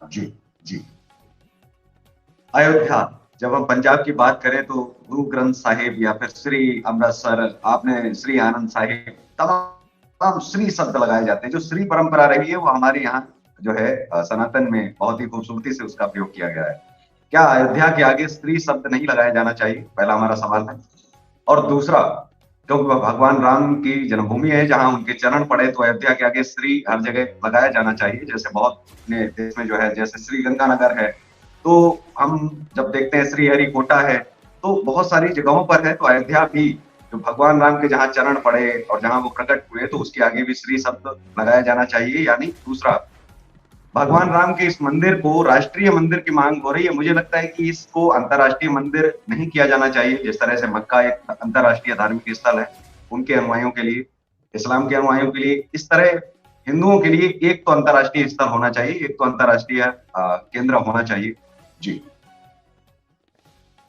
Speaker 1: जी, जी। अयोध्या, जब हम पंजाब की बात करें तो गुरु ग्रंथ साहिब या फिर श्री अमृतसर, आपने श्री आनंद साहिब, तमाम श्री शब्द लगाए जाते हैं। जो श्री परंपरा रही है वो हमारे यहाँ जो है सनातन में बहुत ही खूबसूरती से उसका प्रयोग किया गया है। क्या अयोध्या के आगे स्त्री शब्द नहीं लगाया जाना चाहिए? पहला हमारा सवाल है। और दूसरा, क्योंकि वह भगवान राम की जन्मभूमि है, जहां उनके चरण पड़े, तो अयोध्या के आगे श्री हर जगह लगाया जाना चाहिए। जैसे बहुत अपने देश में जो है, जैसे श्री गंगानगर है, तो हम जब देखते हैं श्री हरिकोटा है, तो बहुत सारी जगहों पर है। तो अयोध्या भी जो भगवान राम के जहां चरण पड़े और जहां वो प्रकट हुए, तो उसके आगे भी श्री शब्द लगाया जाना चाहिए। यानी दूसरा, भगवान राम के इस मंदिर को राष्ट्रीय मंदिर की मांग हो रही है। मुझे लगता है कि इसको अंतर्राष्ट्रीय मंदिर नहीं किया जाना चाहिए। जिस तरह से मक्का एक अंतर्राष्ट्रीय धार्मिक स्थल है उनके अनुयायियों के लिए, इस्लाम के अनुयायियों के लिए, इस तरह हिंदुओं के लिए एक तो अंतर्राष्ट्रीय स्थल होना चाहिए, एक तो अंतर्राष्ट्रीय केंद्र होना चाहिए। जी।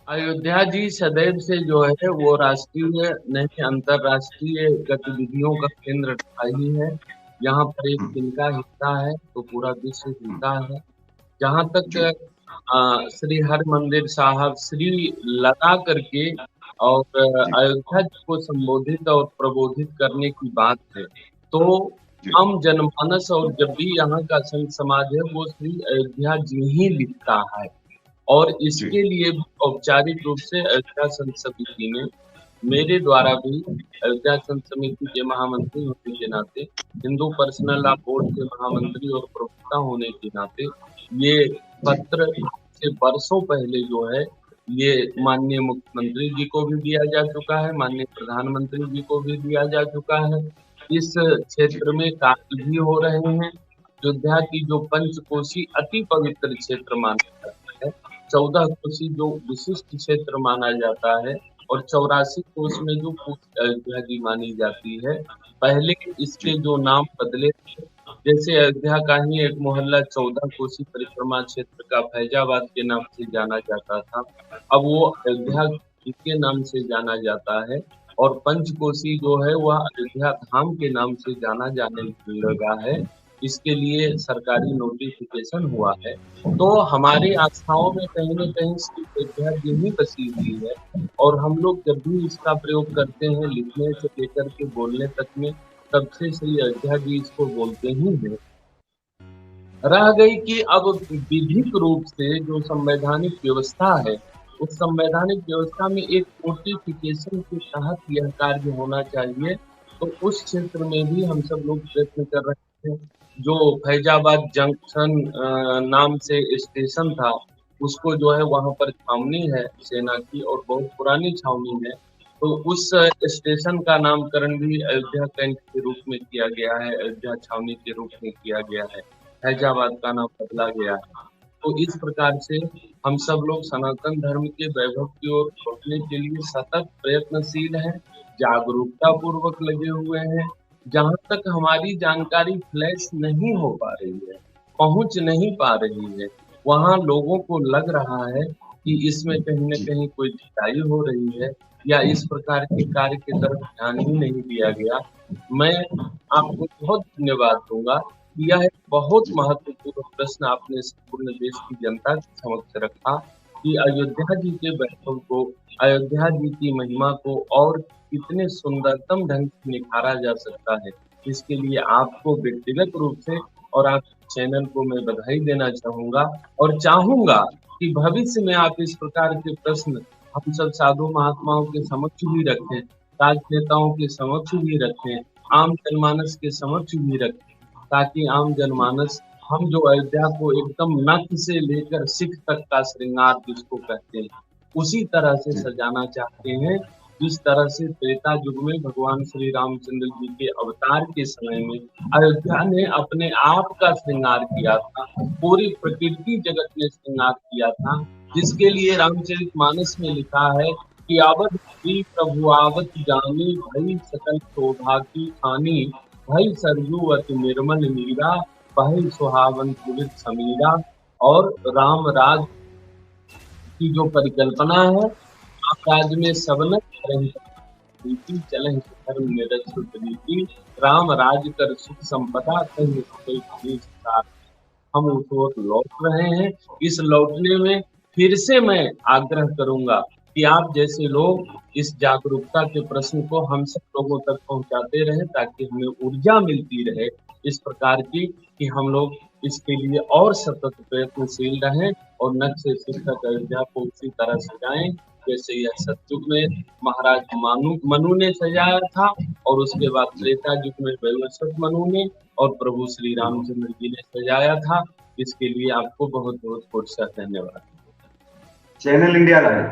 Speaker 2: अयोध्या जी सदैव से जो है वो राष्ट्रीय नहीं अंतर्राष्ट्रीय गतिविधियों का केंद्र रहा ही है। यहाँ पर एक
Speaker 1: हम्म,
Speaker 2: तिनका हिलता है तो पूरा विश्व
Speaker 1: हम्म,
Speaker 2: हिलता है। जहाँ तक
Speaker 1: जी,
Speaker 2: श्री हरमंदिर साहब श्री लगा करके और
Speaker 1: जी,
Speaker 2: अयोध्या जी को संबोधित और प्रबोधित करने की बात है, तो
Speaker 1: जी,
Speaker 2: आम जनमानस और जब भी यहाँ का संत समाज है वो श्री अयोध्या जी ही लिखता है। और
Speaker 1: जी,
Speaker 2: इसके लिए भी औपचारिक रूप से अयोध्या संत समिति ने मेरे द्वारा भी अयोध्या संत समिति के महामंत्री होने के नाते, हिंदू पर्सनल लॉ बोर्ड के महामंत्री और प्रवक्ता होने के नाते, ये
Speaker 1: जी,
Speaker 2: पत्र से बरसों पहले जो है ये माननीय मुख्यमंत्री जी को भी दिया जा चुका है, माननीय प्रधानमंत्री जी को भी दिया जा चुका है। इस
Speaker 1: जी,
Speaker 2: क्षेत्र में कार्य भी हो रहे हैं। अयोध्या की जो पंचकोशी अति पवित्र क्षेत्र माना जाता है, 14 कोसी जो विशिष्ट क्षेत्र माना जाता है, और 84 कोस में जो पूरी अयोध्या की मानी जाती है। पहले इसके
Speaker 1: जी,
Speaker 2: जो नाम बदले थे, जैसे अयोध्या का ही एक मोहल्ला 14 कोसी परिक्रमा क्षेत्र का फैजाबाद के नाम से जाना जाता था, अब वो अयोध्या के नाम से जाना जाता है। और पंचकोसी जो है वह अयोध्या धाम के नाम से जाना जाने लगा है। इसके लिए सरकारी नोटिफिकेशन हुआ है। तो हमारी आस्थाओं में कहीं न कहीं श्री अयोध्या जी ही बसी हुई है, और हम लोग जब भी इसका प्रयोग करते हैं, लिखने से लेकर के बोलने तक में, तब से श्री अयोध्या जी इसको बोलते ही हैं। रह गई कि अब विधिक रूप से जो संवैधानिक व्यवस्था है, उस संवैधानिक व्यवस्था में एक नोटिफिकेशन के तहत यह कार्य होना चाहिए। तो उस क्षेत्र में भी हम सब लोग प्रयत्न कर रहे हैं। जो फैजाबाद जंक्शन नाम से स्टेशन था, उसको जो है वहाँ पर छावनी है सेना की, और बहुत पुरानी छावनी है। तो उस स्टेशन का नामकरण भी अयोध्या कैंट के रूप में किया गया है, अयोध्या छावनी के रूप में किया गया है। फैजाबाद का नाम बदला गया है। तो इस प्रकार से हम सब लोग सनातन धर्म के वैभव की ओर बढ़ने के लिए सतत प्रयत्नशील हैं, जागरूकता पूर्वक लगे हुए हैं। जहाँ तक हमारी जानकारी फ्लैश नहीं हो पा रही है, पहुँच नहीं पा रही है, वहाँ लोगों को लग रहा है कि इसमें कहीं न
Speaker 1: जी,
Speaker 2: कहीं कोई ढिलाई हो रही है, या इस प्रकार के कार्य की तरफ ध्यान ही नहीं दिया गया। मैं आपको बहुत धन्यवाद दूँगा। यह एक बहुत
Speaker 1: जी,
Speaker 2: महत्वपूर्ण प्रश्न आपने संपूर्ण देश की जनता के समक्ष रखा कि अयोध्या जी के वैभव को, अयोध्या जी की महिमा को और कितने सुंदरतम ढंग से निखारा जा सकता है। इसके लिए आपको व्यक्तिगत रूप से और आपके चैनल को मैं बधाई देना चाहूँगा, और चाहूँगा कि भविष्य में आप इस प्रकार के प्रश्न हम सब साधु महात्माओं के समक्ष भी रखें, राजनेताओं के समक्ष भी रखें, आम जनमानस के समक्ष भी रखें, ताकि आम जनमानस, हम जो अयोध्या को एकदम नख से लेकर सिख तक का श्रृंगार जिसको कहते हैं, उसी तरह से
Speaker 1: जी,
Speaker 2: सजाना चाहते हैं। जिस तरह से त्रेता युग में भगवान श्री रामचंद्र जी के अवतार के समय में अयोध्या ने अपने आप का श्रृंगार किया था, पूरी प्रकृति जगत ने श्रृंगार किया था, जिसके लिए रामचरितमानस में लिखा है कि अवध श्री प्रभु आवत जानी, भई सकल शोभा की खानी, भई सरयू अति निर्मल नीरा, भई सुहावन त्रिविध समीरा। और राम राज की जो परिकल्पना है, राम राज में सबन प्रीति चलहि धर्म निरत सुख रीति, राम राज कर सुख संपदा कहीं कोई कमी सितार। हम उस ओर लौट रहे हैं। इस लौटने में फिर से मैं आग्रह करूंगा कि आप जैसे लोग इस जागरूकता के प्रश्न को हम सब लोगों तक पहुंचाते रहें, ताकि हमें ऊर्जा मिलती रहे इस प्रकार की कि हम लोग इसके लिए और सतत प्रयत्नशील रहें और नक्शे शिक्षक अयोध्या को उसी तरह सजाएं जैसे यह सतयुग में महाराज मनु ने सजाया था, और उसके बाद त्रेता युग में वैवस्वत मनु ने और प्रभु श्री रामचंद्र जी ने सजाया था। इसके लिए आपको बहुत बहुत कोट सा धन्यवाद।
Speaker 1: चैनल इंडिया लाइव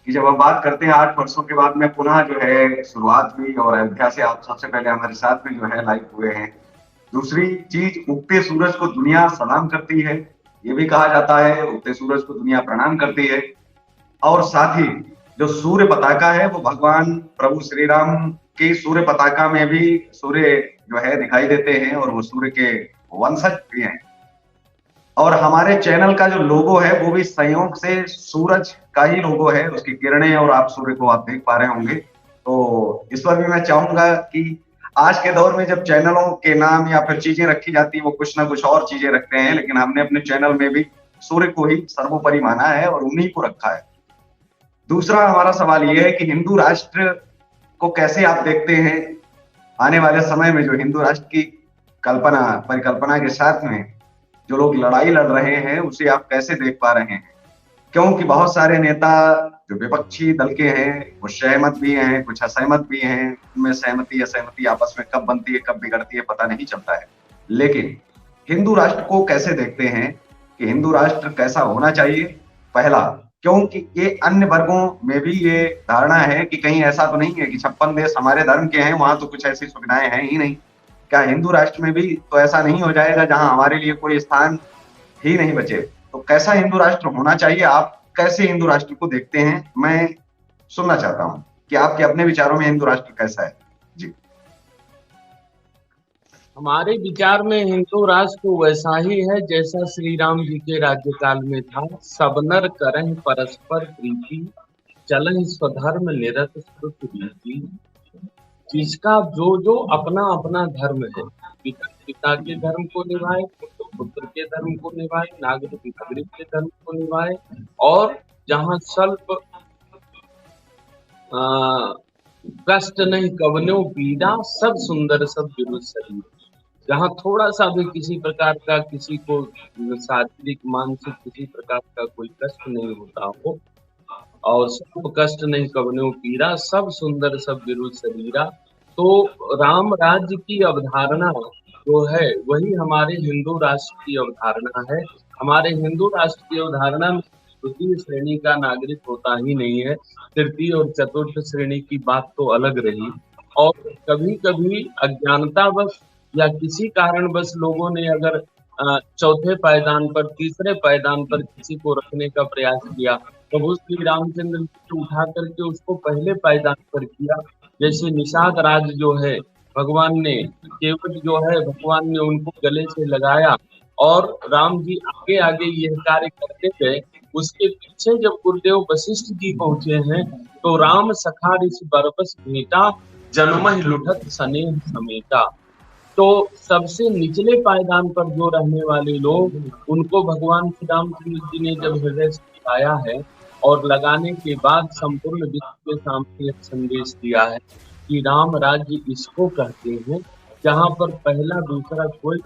Speaker 1: की जब हम बात करते हैं 8 वर्षों के बाद में पुनः जो है शुरुआत हुई, और अयोध्या से आप सबसे पहले हमारे साथ में जो है लाइव हुए हैं। दूसरी चीज, उगते सूरज को दुनिया सलाम करती है, ये भी कहा जाता है उगते सूरज को दुनिया प्रणाम करती है। और साथ ही जो सूर्य पताका है वो भगवान प्रभु श्री राम की सूर्य पताका में भी सूर्य जो है दिखाई देते हैं, और वो सूर्य के वंशज भी हैं। और हमारे चैनल का जो लोगो है वो भी संयोग से सूरज का ही लोगो है, उसकी किरणें, और आप सूर्य को आप देख पा रहे होंगे। तो इस पर भी मैं चाहूंगा कि आज के दौर में जब चैनलों के नाम या फिर चीजें रखी जाती है वो कुछ ना कुछ और चीजें रखते हैं, लेकिन हमने अपने चैनल में भी सूर्य को ही सर्वोपरि माना है और उन्हीं को रखा है। दूसरा हमारा सवाल ये है कि हिंदू राष्ट्र को कैसे आप देखते हैं आने वाले समय में, जो हिंदू राष्ट्र की परिकल्पना के साथ में जो लोग लड़ाई लड़ रहे हैं उसे आप कैसे देख पा रहे हैं? क्योंकि बहुत सारे नेता जो विपक्षी दल के हैं वो सहमत भी हैं, कुछ असहमत भी हैं, उनमें सहमति असहमति आपस में कब बनती है कब बिगड़ती है पता नहीं चलता है। लेकिन हिंदू राष्ट्र को कैसे देखते हैं कि हिंदू राष्ट्र कैसा होना चाहिए? पहला, क्योंकि ये अन्य वर्गों में भी ये धारणा है कि कहीं ऐसा तो नहीं है कि 56 देश हमारे धर्म के हैं, वहां तो कुछ ऐसी सुविधाएं हैं ही नहीं। क्या हिंदू राष्ट्र में भी तो ऐसा नहीं हो जाएगा जहां हमारे लिए कोई स्थान ही नहीं बचे? तो कैसा हिंदू राष्ट्र होना चाहिए? आप कैसे हिंदू राष्ट्र को देखते हैं? मैं सुनना चाहता हूं कि आपके अपने विचारों में हिंदू राष्ट्र कैसा है। जी,
Speaker 2: हमारे विचार में हिंदू राष्ट्र तो वैसा ही है जैसा श्री राम जी के राज्यकाल में था। सब नर करहि परस्पर प्रीति, चलहि स्वधर्म निरत श्रुत रीति। जिसका जो जो अपना अपना धर्म है, पिता के धर्म को निभाए, पुत्र के धर्म को निभाए, नागरिक के धर्म को निभाए, और जहाँ स्वल्प कष्ट नहीं कवनो पीड़ा, सब सुंदर सब विरुद्ध शरीर। जहाँ थोड़ा सा भी किसी प्रकार का किसी को शारीरिक मानसिक किसी प्रकार का कोई कष्ट नहीं होता हो, और सब कष्ट नहीं कवनो पीड़ा, सब सुंदर सब विरुद्ध शरीरा। तो राम राज्य की अवधारणा जो है वही हमारे हिंदू राष्ट्र की अवधारणा है। हमारे हिंदू राष्ट्र की अवधारणा में तृतीय श्रेणी का नागरिक होता ही नहीं है, तृतीय और चतुर्थ श्रेणी की बात तो अलग रही। और कभी कभी अज्ञानतावश या किसी कारणवश लोगों ने अगर चौथे पायदान पर तीसरे पायदान पर किसी को रखने का प्रयास किया, प्रभु श्री रामचंद्र जी को उठा करके उसको पहले पायदान पर किया। जैसे निषाद राज जो है भगवान ने, केवट जो है भगवान ने उनको गले से लगाया, और राम जी आगे आगे यह कार्य करते गए। उसके पीछे जब गुरुदेव वशिष्ठ जी पहुंचे हैं तो राम सखा ऋषि बरबस भेटा, जन्महि लुठत स्नेह समेटा। तो सबसे निचले पायदान पर जो रहने वाले लोग, उनको भगवान श्री रामचंद्र जी ने जब हृदय से लगाया है, और लगाने के बाद संपूर्ण विश्व के सामने एक संदेश दिया है कि राम राज्य इसको कहते हैं जहाँ पर पहला दूसरा कोई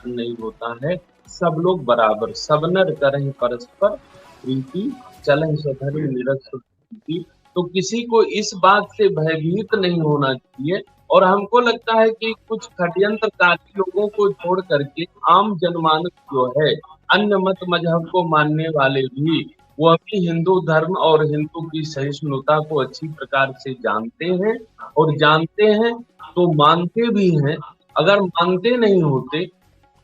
Speaker 2: नहीं होता है, सब लोग बराबर, सब नर करहि परस्पर प्रीति, चलहि स्वधर्म निरत सुख रीति। तो किसी को इस बात से भयभीत नहीं होना चाहिए। और हमको लगता है कि कुछ षड्यंत्रकारी लोगों को छोड़ करके आम जनमानस जो है, अन्य मत मजहब को मानने वाले भी वो अभी हिंदू धर्म और हिंदू की सहिष्णुता को अच्छी प्रकार से जानते हैं, और जानते हैं तो मानते भी हैं। अगर मानते नहीं होते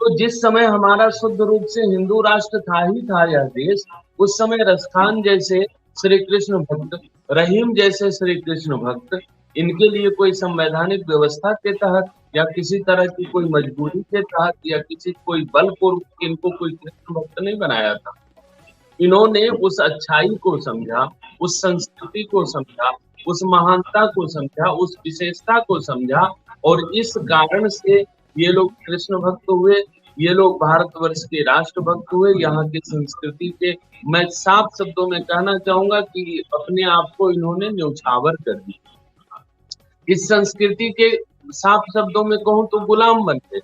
Speaker 2: तो जिस समय हमारा शुद्ध रूप से हिंदू राष्ट्र था ही था यह देश, उस समय रसखान जैसे श्री कृष्ण भक्त, रहीम जैसे श्री कृष्ण भक्त, इनके लिए कोई संवैधानिक व्यवस्था के तहत या किसी तरह की कोई मजबूरी के तहत या किसी कोई बलपूर्वक इनको कोई कृष्ण भक्त नहीं बनाया था। इन्होंने उस अच्छाई को समझा, उस संस्कृति को समझा, उस महानता को समझा, उस विशेषता को समझा, और इस कारण से ये लोग कृष्ण भक्त हुए, ये लोग भारतवर्ष के राष्ट्रभक्त हुए, यहाँ की संस्कृति के, मैं साफ शब्दों में कहना चाहूंगा कि अपने आप को इन्होंने न्यौछावर कर दिया। इस संस्कृति के साफ शब्दों में कहूं तो गुलाम बन गए।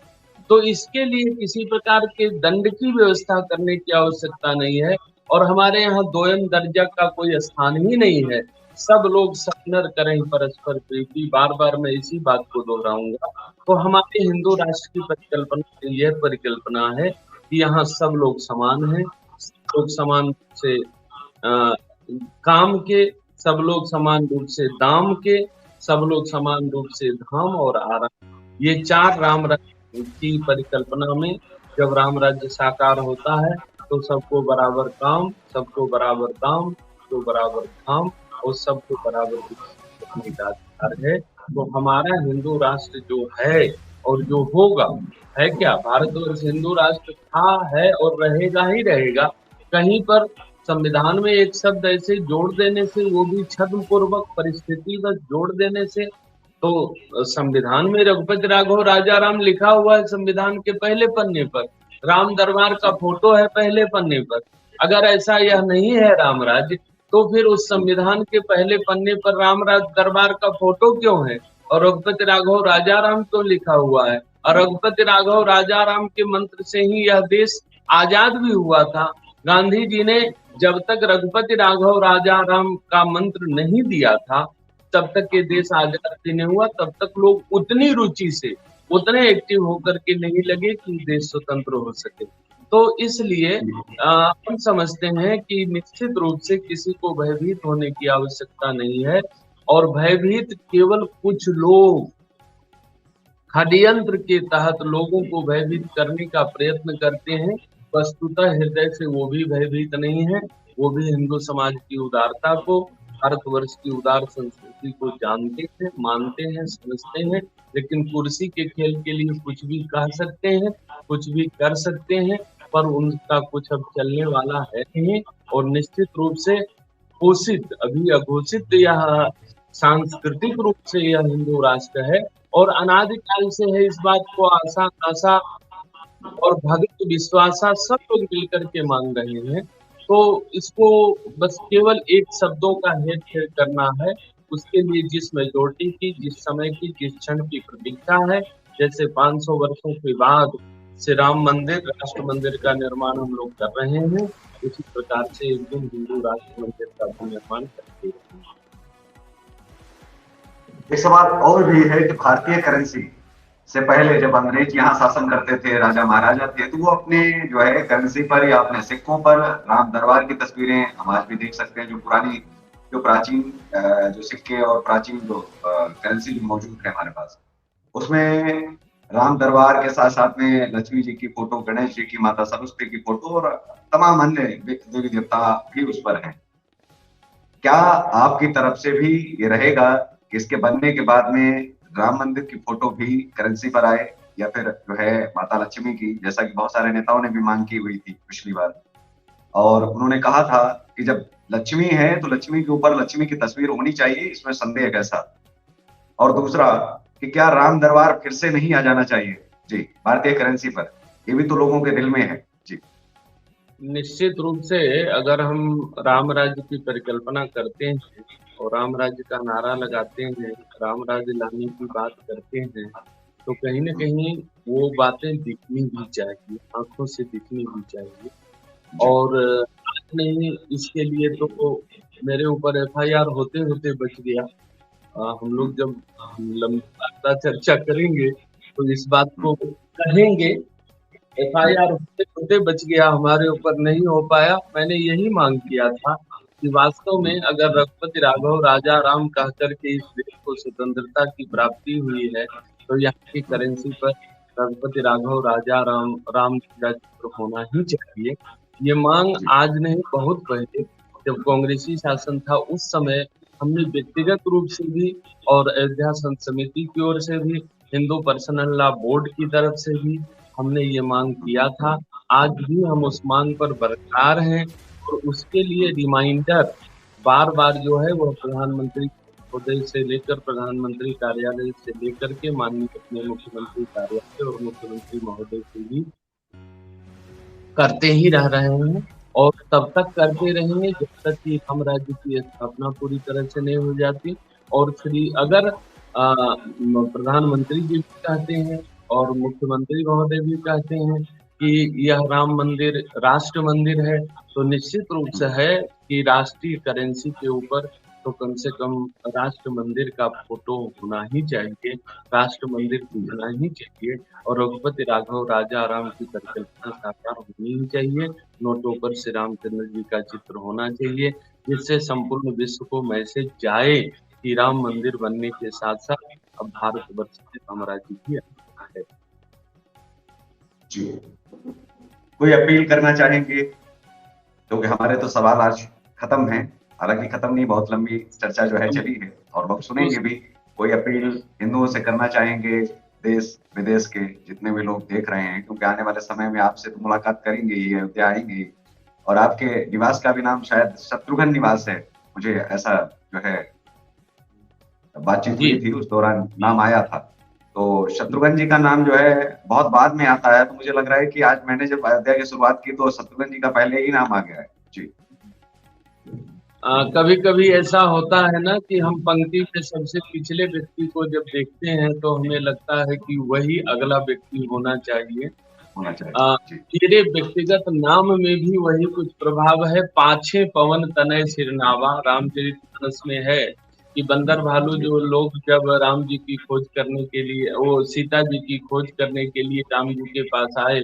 Speaker 2: तो इसके लिए किसी प्रकार के दंड की व्यवस्था करने की आवश्यकता नहीं है, और हमारे यहाँ दोयम दर्जा का कोई स्थान ही नहीं है। सब लोग समनर करें परस्पर प्रीति, बार बार मैं इसी बात को दोहराऊंगा। तो हमारे हिंदू राष्ट्र की परिकल्पना यह परिकल्पना है कि यहाँ सब लोग समान हैं, सब लोग समान रूप से काम के, सब लोग समान रूप से दाम के, सब लोग समान रूप से धाम और आराम, ये चार राम राज्य की परिकल्पना में जब राम राज्य साकार होता है तो सबको बराबर काम, सबको बराबर दाम, सबको बराबर धाम, और सबको बराबर करने का अधिकार है। तो हमारा हिंदू राष्ट्र जो है और जो होगा, है क्या, भारतवर्ष हिंदू राष्ट्र था, है और रहेगा ही रहेगा। कहीं पर संविधान में एक शब्द ऐसे जोड़ देने से, वो भी छद्म पूर्वक परिस्थितिगत जोड़ देने से, तो संविधान में रघुपति राघव राजा राम लिखा हुआ है संविधान के पहले पन्ने पर, राम दरबार का फोटो है पहले पन्ने पर। अगर ऐसा यह नहीं है राम राज्य, तो फिर उस संविधान के पहले पन्ने पर राम दरबार का फोटो क्यों है, और रघुपति राघव राजा राम क्यों लिखा हुआ है? और रघुपति राघव राजा राम के मंत्र से ही यह देश आजाद भी हुआ था। गांधी जी ने जब तक रघुपति राघव राजा राम का मंत्र नहीं दिया था, तब तक ये देश आजाद भी नहीं हुआ, तब तक लोग उतनी रुचि से, उतने एक्टिव होकर के नहीं लगे कि देश स्वतंत्र हो सके। तो इसलिए हम समझते हैं कि निश्चित रूप से किसी को भयभीत होने की आवश्यकता नहीं है, और भयभीत केवल कुछ लोग षड्यंत्र के तहत लोगों को भयभीत करने का प्रयत्न करते हैं। वस्तुतः हृदय से वो भी भयभीत नहीं है, वो भी हिंदू समाज की उदारता को, भारतवर्ष की उदार संस्कृति को जानते हैं, मानते हैं, समझते हैं, लेकिन कुर्सी के खेल के लिए कुछ भी कह सकते हैं, कुछ भी कर सकते हैं, पर उनका कुछ अब चलने वाला है नहीं। और निश्चित रूप से घोषित, अभी अघोषित यह सांस्कृतिक रूप से यह हिंदू राष्ट्र है, और अनादिकाल से है, इस बात को आशा आशा और भक्त विश्वासा सब लोग मिलकर के मान रहे हैं। तो इसको बस केवल एक शब्दों का हेर फेर करना है, उसके लिए जिस मेजोरिटी की, जिस समय की, जिस क्षण की प्रतीक्षा है, जैसे 500 वर्षों के बाद श्री राम मंदिर, राष्ट्र मंदिर का निर्माण हम लोग कर रहे हैं, उसी प्रकार से एक दिन हिंदू राष्ट्र मंदिर का भी निर्माण करते हैं।
Speaker 1: एक सवाल और भी है कि भारतीय करेंसी से पहले जब अंग्रेज यहाँ शासन करते थे, राजा महाराजा थे, तो वो अपने जो है करेंसी पर या अपने सिक्कों पर राम दरबार की तस्वीरें हम आज भी देख सकते हैं। जो पुरानी, जो प्राचीन जो सिक्के और प्राचीन जो करेंसी जो मौजूद है हमारे पास, उसमें राम दरबार के साथ साथ में लक्ष्मी जी की फोटो, गणेश जी की, माता सरस्वती की फोटो और तमाम अन्य देवी देवता भी उस पर हैं। क्या आपकी तरफ से भी ये रहेगा कि इसके बनने के बाद में राम मंदिर की फोटो भी करेंसी पर आए, या फिर जो है माता लक्ष्मी की, जैसा कि बहुत सारे नेताओं ने भी मांग की हुई थी पिछली बार, और उन्होंने कहा था कि जब लक्ष्मी है तो लक्ष्मी के ऊपर लक्ष्मी की तस्वीर होनी चाहिए, इसमें संदेह कैसा? और दूसरा कि क्या राम दरबार फिर से नहीं आ जाना चाहिए जी भारतीय करेंसी पर? ये भी तो लोगों के दिल में है जी।
Speaker 2: निश्चित रूप से अगर हम राम राज्य की परिकल्पना करते हैं और राम राज्य का नारा लगाते हैं, राम राज्य लाने की बात करते हैं, तो कहीं ना कहीं वो बातें दिखनी भी चाहिए, आंखों से दिखनी भी चाहिए। और आज नहीं, इसके लिए तो मेरे ऊपर FIR होते होते बच गया। हम लोग जब लंबा चर्चा करेंगे तो इस बात को कहेंगे FIR होते होते बच गया, हमारे ऊपर नहीं हो पाया। मैंने यही मांग किया था कि वास्तव में अगर रघुपति राघव राजा राम कह करके इस देश को स्वतंत्रता की प्राप्ति हुई है, तो यहाँ की करेंसी पर रघुपति राघव राजा राम राम जी का चित्र होना ही चाहिए। ये मांग
Speaker 1: जी
Speaker 2: आज नहीं, बहुत पहले जब कांग्रेसी शासन था उस समय हमने व्यक्तिगत रूप से भी और अयोध्या संत समिति की ओर से भी, हिंदू पर्सनल लॉ बोर्ड की तरफ से भी हमने ये मांग किया था। आज भी हम उस मांग पर बरकरार हैं और उसके लिए रिमाइंडर बार बार जो है वह प्रधानमंत्री महोदय से लेकर प्रधानमंत्री कार्यालय से लेकर के माननीय अपने मुख्यमंत्री कार्यालय और मुख्यमंत्री महोदय से भी करते ही रह रहे हैं और तब तक करते रहेंगे जब तक कि हम राज्य की स्थापना पूरी तरह से नहीं हो जाती। और श्री अगर प्रधानमंत्री जी भी कहते हैं और मुख्यमंत्री महोदय भी कहते हैं कि यह राम मंदिर राष्ट्र मंदिर है, तो निश्चित रूप से है कि राष्ट्रीय करेंसी के ऊपर तो कम से कम राष्ट्र मंदिर का फोटो होना ही चाहिए, राष्ट्र मंदिर दिखना ही चाहिए और रघुपति राघव राजा राम की परिकल्पना साकार होनी ही चाहिए। नोटों पर श्री रामचंद्र जी का चित्र होना चाहिए, जिससे संपूर्ण विश्व को मैसेज जाए कि राम मंदिर बनने के साथ साथ अब भारतवर्ष के साम्राज्य की स्थापना है।
Speaker 1: जी, कोई अपील करना चाहेंगे? क्योंकि हमारे तो सवाल आज खत्म हैं, हालांकि खत्म नहीं, बहुत लंबी चर्चा जो है चली है और लोग सुनेंगे भी। कोई अपील हिंदुओं से करना चाहेंगे, देश विदेश के जितने भी लोग देख रहे हैं, क्योंकि आने वाले समय में आपसे तो मुलाकात करेंगे ही, अयोध्या आएंगे और आपके निवास का भी नाम शायद शत्रुघ्न निवास है, मुझे ऐसा जो है बातचीत हुई थी उस दौरान नाम आया था। तो शत्रुघ्न जी का नाम जो है बहुत बाद में आता है, तो मुझे लग रहा है कि आज मैंने जब अयोध्या की शुरुआत की तो शत्रुघ्न जी का पहले ही नाम आ गया है। जी
Speaker 2: कभी कभी ऐसा होता है ना कि हम पंक्ति में सबसे पिछले व्यक्ति को जब देखते हैं तो हमें लगता है कि वही अगला व्यक्ति होना चाहिए।
Speaker 1: होना चाहिए। जी
Speaker 2: मेरे व्यक्तिगत नाम में भी वही कुछ प्रभाव है। पाछे पवन तनय सिरनावा रामचरितमानस में है कि बंदर भालू
Speaker 1: जी
Speaker 2: जो लोग जब राम जी की खोज करने के लिए, वो सीता जी की खोज करने के लिए राम जी के पास आए,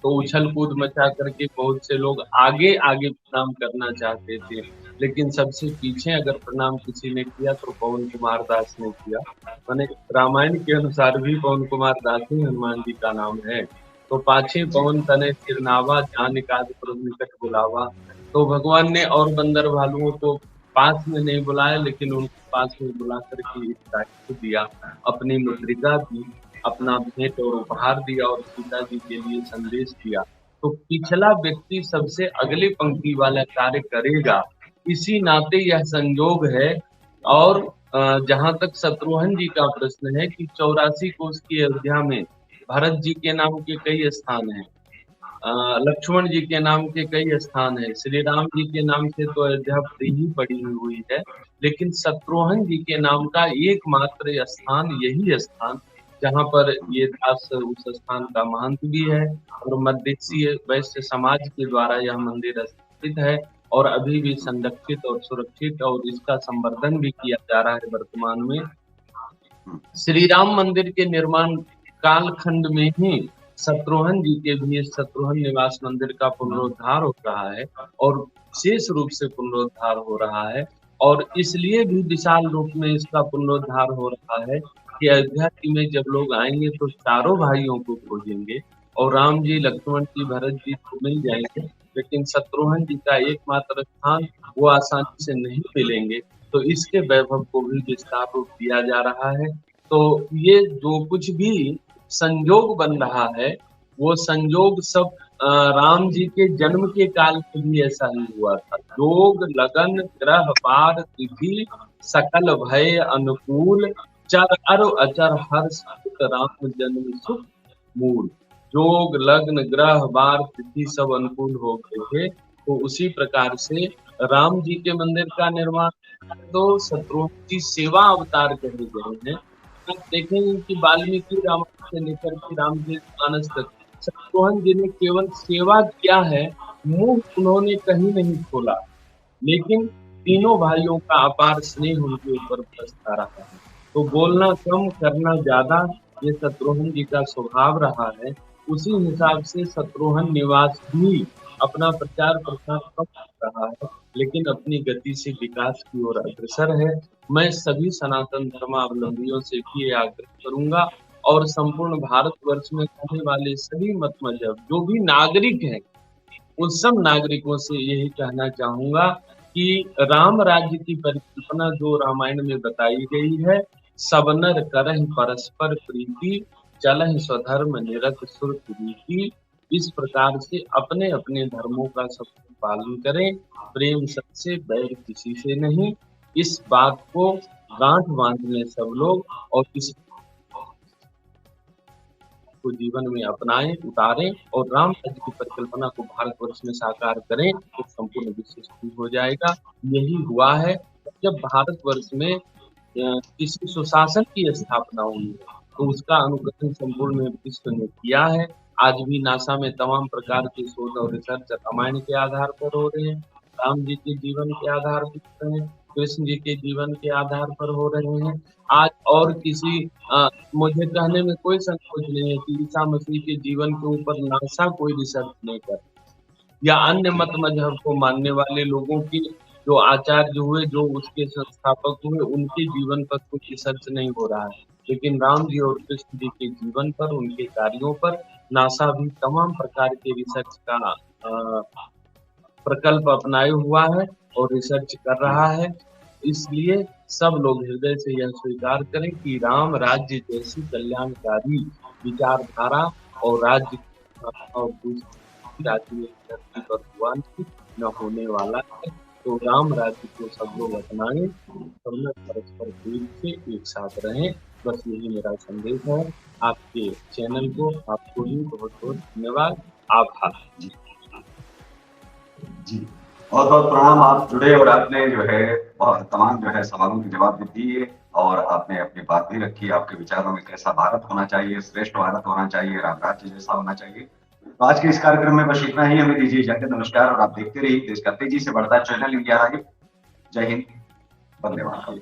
Speaker 2: तो उछल कूद मचा करके बहुत से लोग आगे आगे प्रणाम करना चाहते थे, लेकिन सबसे पीछे अगर प्रणाम किसी ने किया तो पवन कुमार दास ने किया। माने रामायण के अनुसार भी पवन कुमार दास ही हनुमान जी का नाम है। तो पाछे
Speaker 1: जी
Speaker 2: पवन तनय सिरनावा जान काज प्रभु निकट बुलावा। तो भगवान ने और बंदर भालुओं को पास में नहीं बुलाया, लेकिन उनको पास में बुला करके इस दायित्व दिया, अपनी मुद्रिका दी, अपना भेंट और उपहार दिया और सीता जी के लिए संदेश दिया। तो पिछला व्यक्ति सबसे अगली पंक्ति वाला कार्य करेगा, इसी नाते यह संयोग है। और जहां तक शत्रुघ्न जी का प्रश्न है कि 84 कोस की अयोध्या में भरत जी के नाम के कई स्थान हैं, लक्ष्मण जी के नाम के कई स्थान हैं, श्री राम जी के नाम से तो अयोध्या भरी ही पड़ी हुई है, लेकिन शत्रुघ्न जी के नाम का एकमात्र स्थान यही स्थान जहाँ पर ये दास उस स्थान का महंत भी है और मध्यदेशीय वैश्य समाज के द्वारा यह मंदिर स्थापित है और अभी भी संरक्षित और सुरक्षित और इसका संवर्धन भी किया जा रहा है वर्तमान में। श्री राम मंदिर के निर्माण कालखंड में ही शत्रुघ्न जी के भी शत्रुघ्न निवास मंदिर का पुनरुद्धार हो रहा है और विशेष रूप से पुनरुद्धार हो रहा है। और इसलिए भी विशाल रूप में इसका पुनरुद्धार हो रहा है कि अयोध्या में जब लोग आएंगे तो चारों भाइयों को खोजेंगे और राम जी लक्ष्मण जी भरत जी तो मिल जाएंगे, लेकिन शत्रुघ्न जी का एकमात्र स्थान वो आसानी से नहीं मिलेंगे। तो इसके वैभव को भी विस्तार रूप दिया जा रहा है। तो ये जो कुछ भी संयोग बन रहा है वो संयोग सब राम जी के जन्म के काल में भी ऐसा ही हुआ था। योग लगन ग्रह पार तिथि सकल भय अनुकूल चर अर अचर हर्ष राम जन्म सुख मूल। योग लग्न ग्रह बार तिथि सब अनुकूल हो गए थे, तो उसी प्रकार से राम जी के मंदिर का निर्माण तो शत्रुघ्न की सेवा अवतार कहे गए हैं। आप देखेंगे कि वाल्मीकि रामायण से लेकर के रामचरितमानस तक शत्रुघ्न जी ने केवल सेवा किया है, मुंह उन्होंने कहीं नहीं खोला, लेकिन तीनों भाइयों का अपार स्नेह उनके ऊपर बरसता रहा है। तो बोलना कम करना ज्यादा ये शत्रुघ्न जी का स्वभाव रहा है, उसी हिसाब से शत्रुघ्न निवास भी अपना प्रचार प्रसार कम कर रहा है, लेकिन अपनी गति से विकास की ओर अग्रसर है। मैं सभी सनातन धर्मावलंबियों से भी ये आग्रह करूंगा और संपूर्ण भारतवर्ष में रहने वाले सभी मत मजहब जो भी नागरिक हैं, उन सब नागरिकों से यही कहना चाहूंगा कि राम राज्य की परिकल्पना जो रामायण में बताई गई है, सब नर करहि परस्पर प्रीति, चलहि स्वधर्म निरत सुरत रीति, इस प्रकार से अपने अपने धर्मों का सब पालन करें, प्रेम सबसे बैर किसी से नहीं। इस बात को गांठ बांध लें सब लोग और इस को जीवन में अपनाएं, उतारें और राम राज्य की परिकल्पना को भारतवर्ष में साकार करें तो संपूर्ण विश्व सुखी हो जाएगा। यही हुआ है जब भारतवर्ष में किसी सुशासन की स्थापना हुई है, तो उसका अनुकरण संपूर्ण विश्व ने किया है। आज भी नासा में तमाम प्रकार के शोध और रिसर्च रामायण के आधार पर हो रहे हैं, राम जी के जीवन के आधार पर हो रहे हैं, कृष्ण जी के जीवन के आधार पर हो रहे हैं। आज और किसी मुझे कहने में कोई संकोच नहीं है कि ईसा मसीह के जीवन के ऊपर नासा कोई रिसर्च नहीं कर, या अन्य मत मजहब को मानने वाले लोगों की जो आचार्य हुए, जो उसके संस्थापक हुए, उनके जीवन पर कुछ रिसर्च नहीं हो रहा है। लेकिन राम जी और कृष्ण जी के जीवन पर, उनके कार्यों पर नासा भी तमाम प्रकार के रिसर्च का प्रकल्प अपनाए हुआ है और रिसर्च कर रहा है। इसलिए सब लोग हृदय से यह स्वीकार करें कि राम राज्य जैसी कल्याणकारी विचारधारा और राज्य और दूसरी राज्य में धरती पर हुआ न होने वाला है। तो राम राज्य को सब लोग अपनाएं, सब लोग परस्पर प्रेम से एक साथ रहें। बस यही मेरा संदेश है। आपके चैनल को, आपको भी बहुत बहुत धन्यवाद, आभार।
Speaker 1: जी, बहुत बहुत प्रणाम। आप जुड़े और आपने जो है तमाम जो है सवालों के जवाब भी दिए और आपने अपनी बात भी रखी। आपके विचारों में कैसा भारत होना चाहिए, श्रेष्ठ भारत होना चाहिए, राम राज्य जैसा होना चाहिए। तो आज के इस कार्यक्रम में बस इतना ही। हमें दीजिए इजाजत, नमस्कार। और आप देखते रहिए देश का तेजी से बढ़ता चैनल इंडिया लाइव। जय हिंद, वंदे मातरम।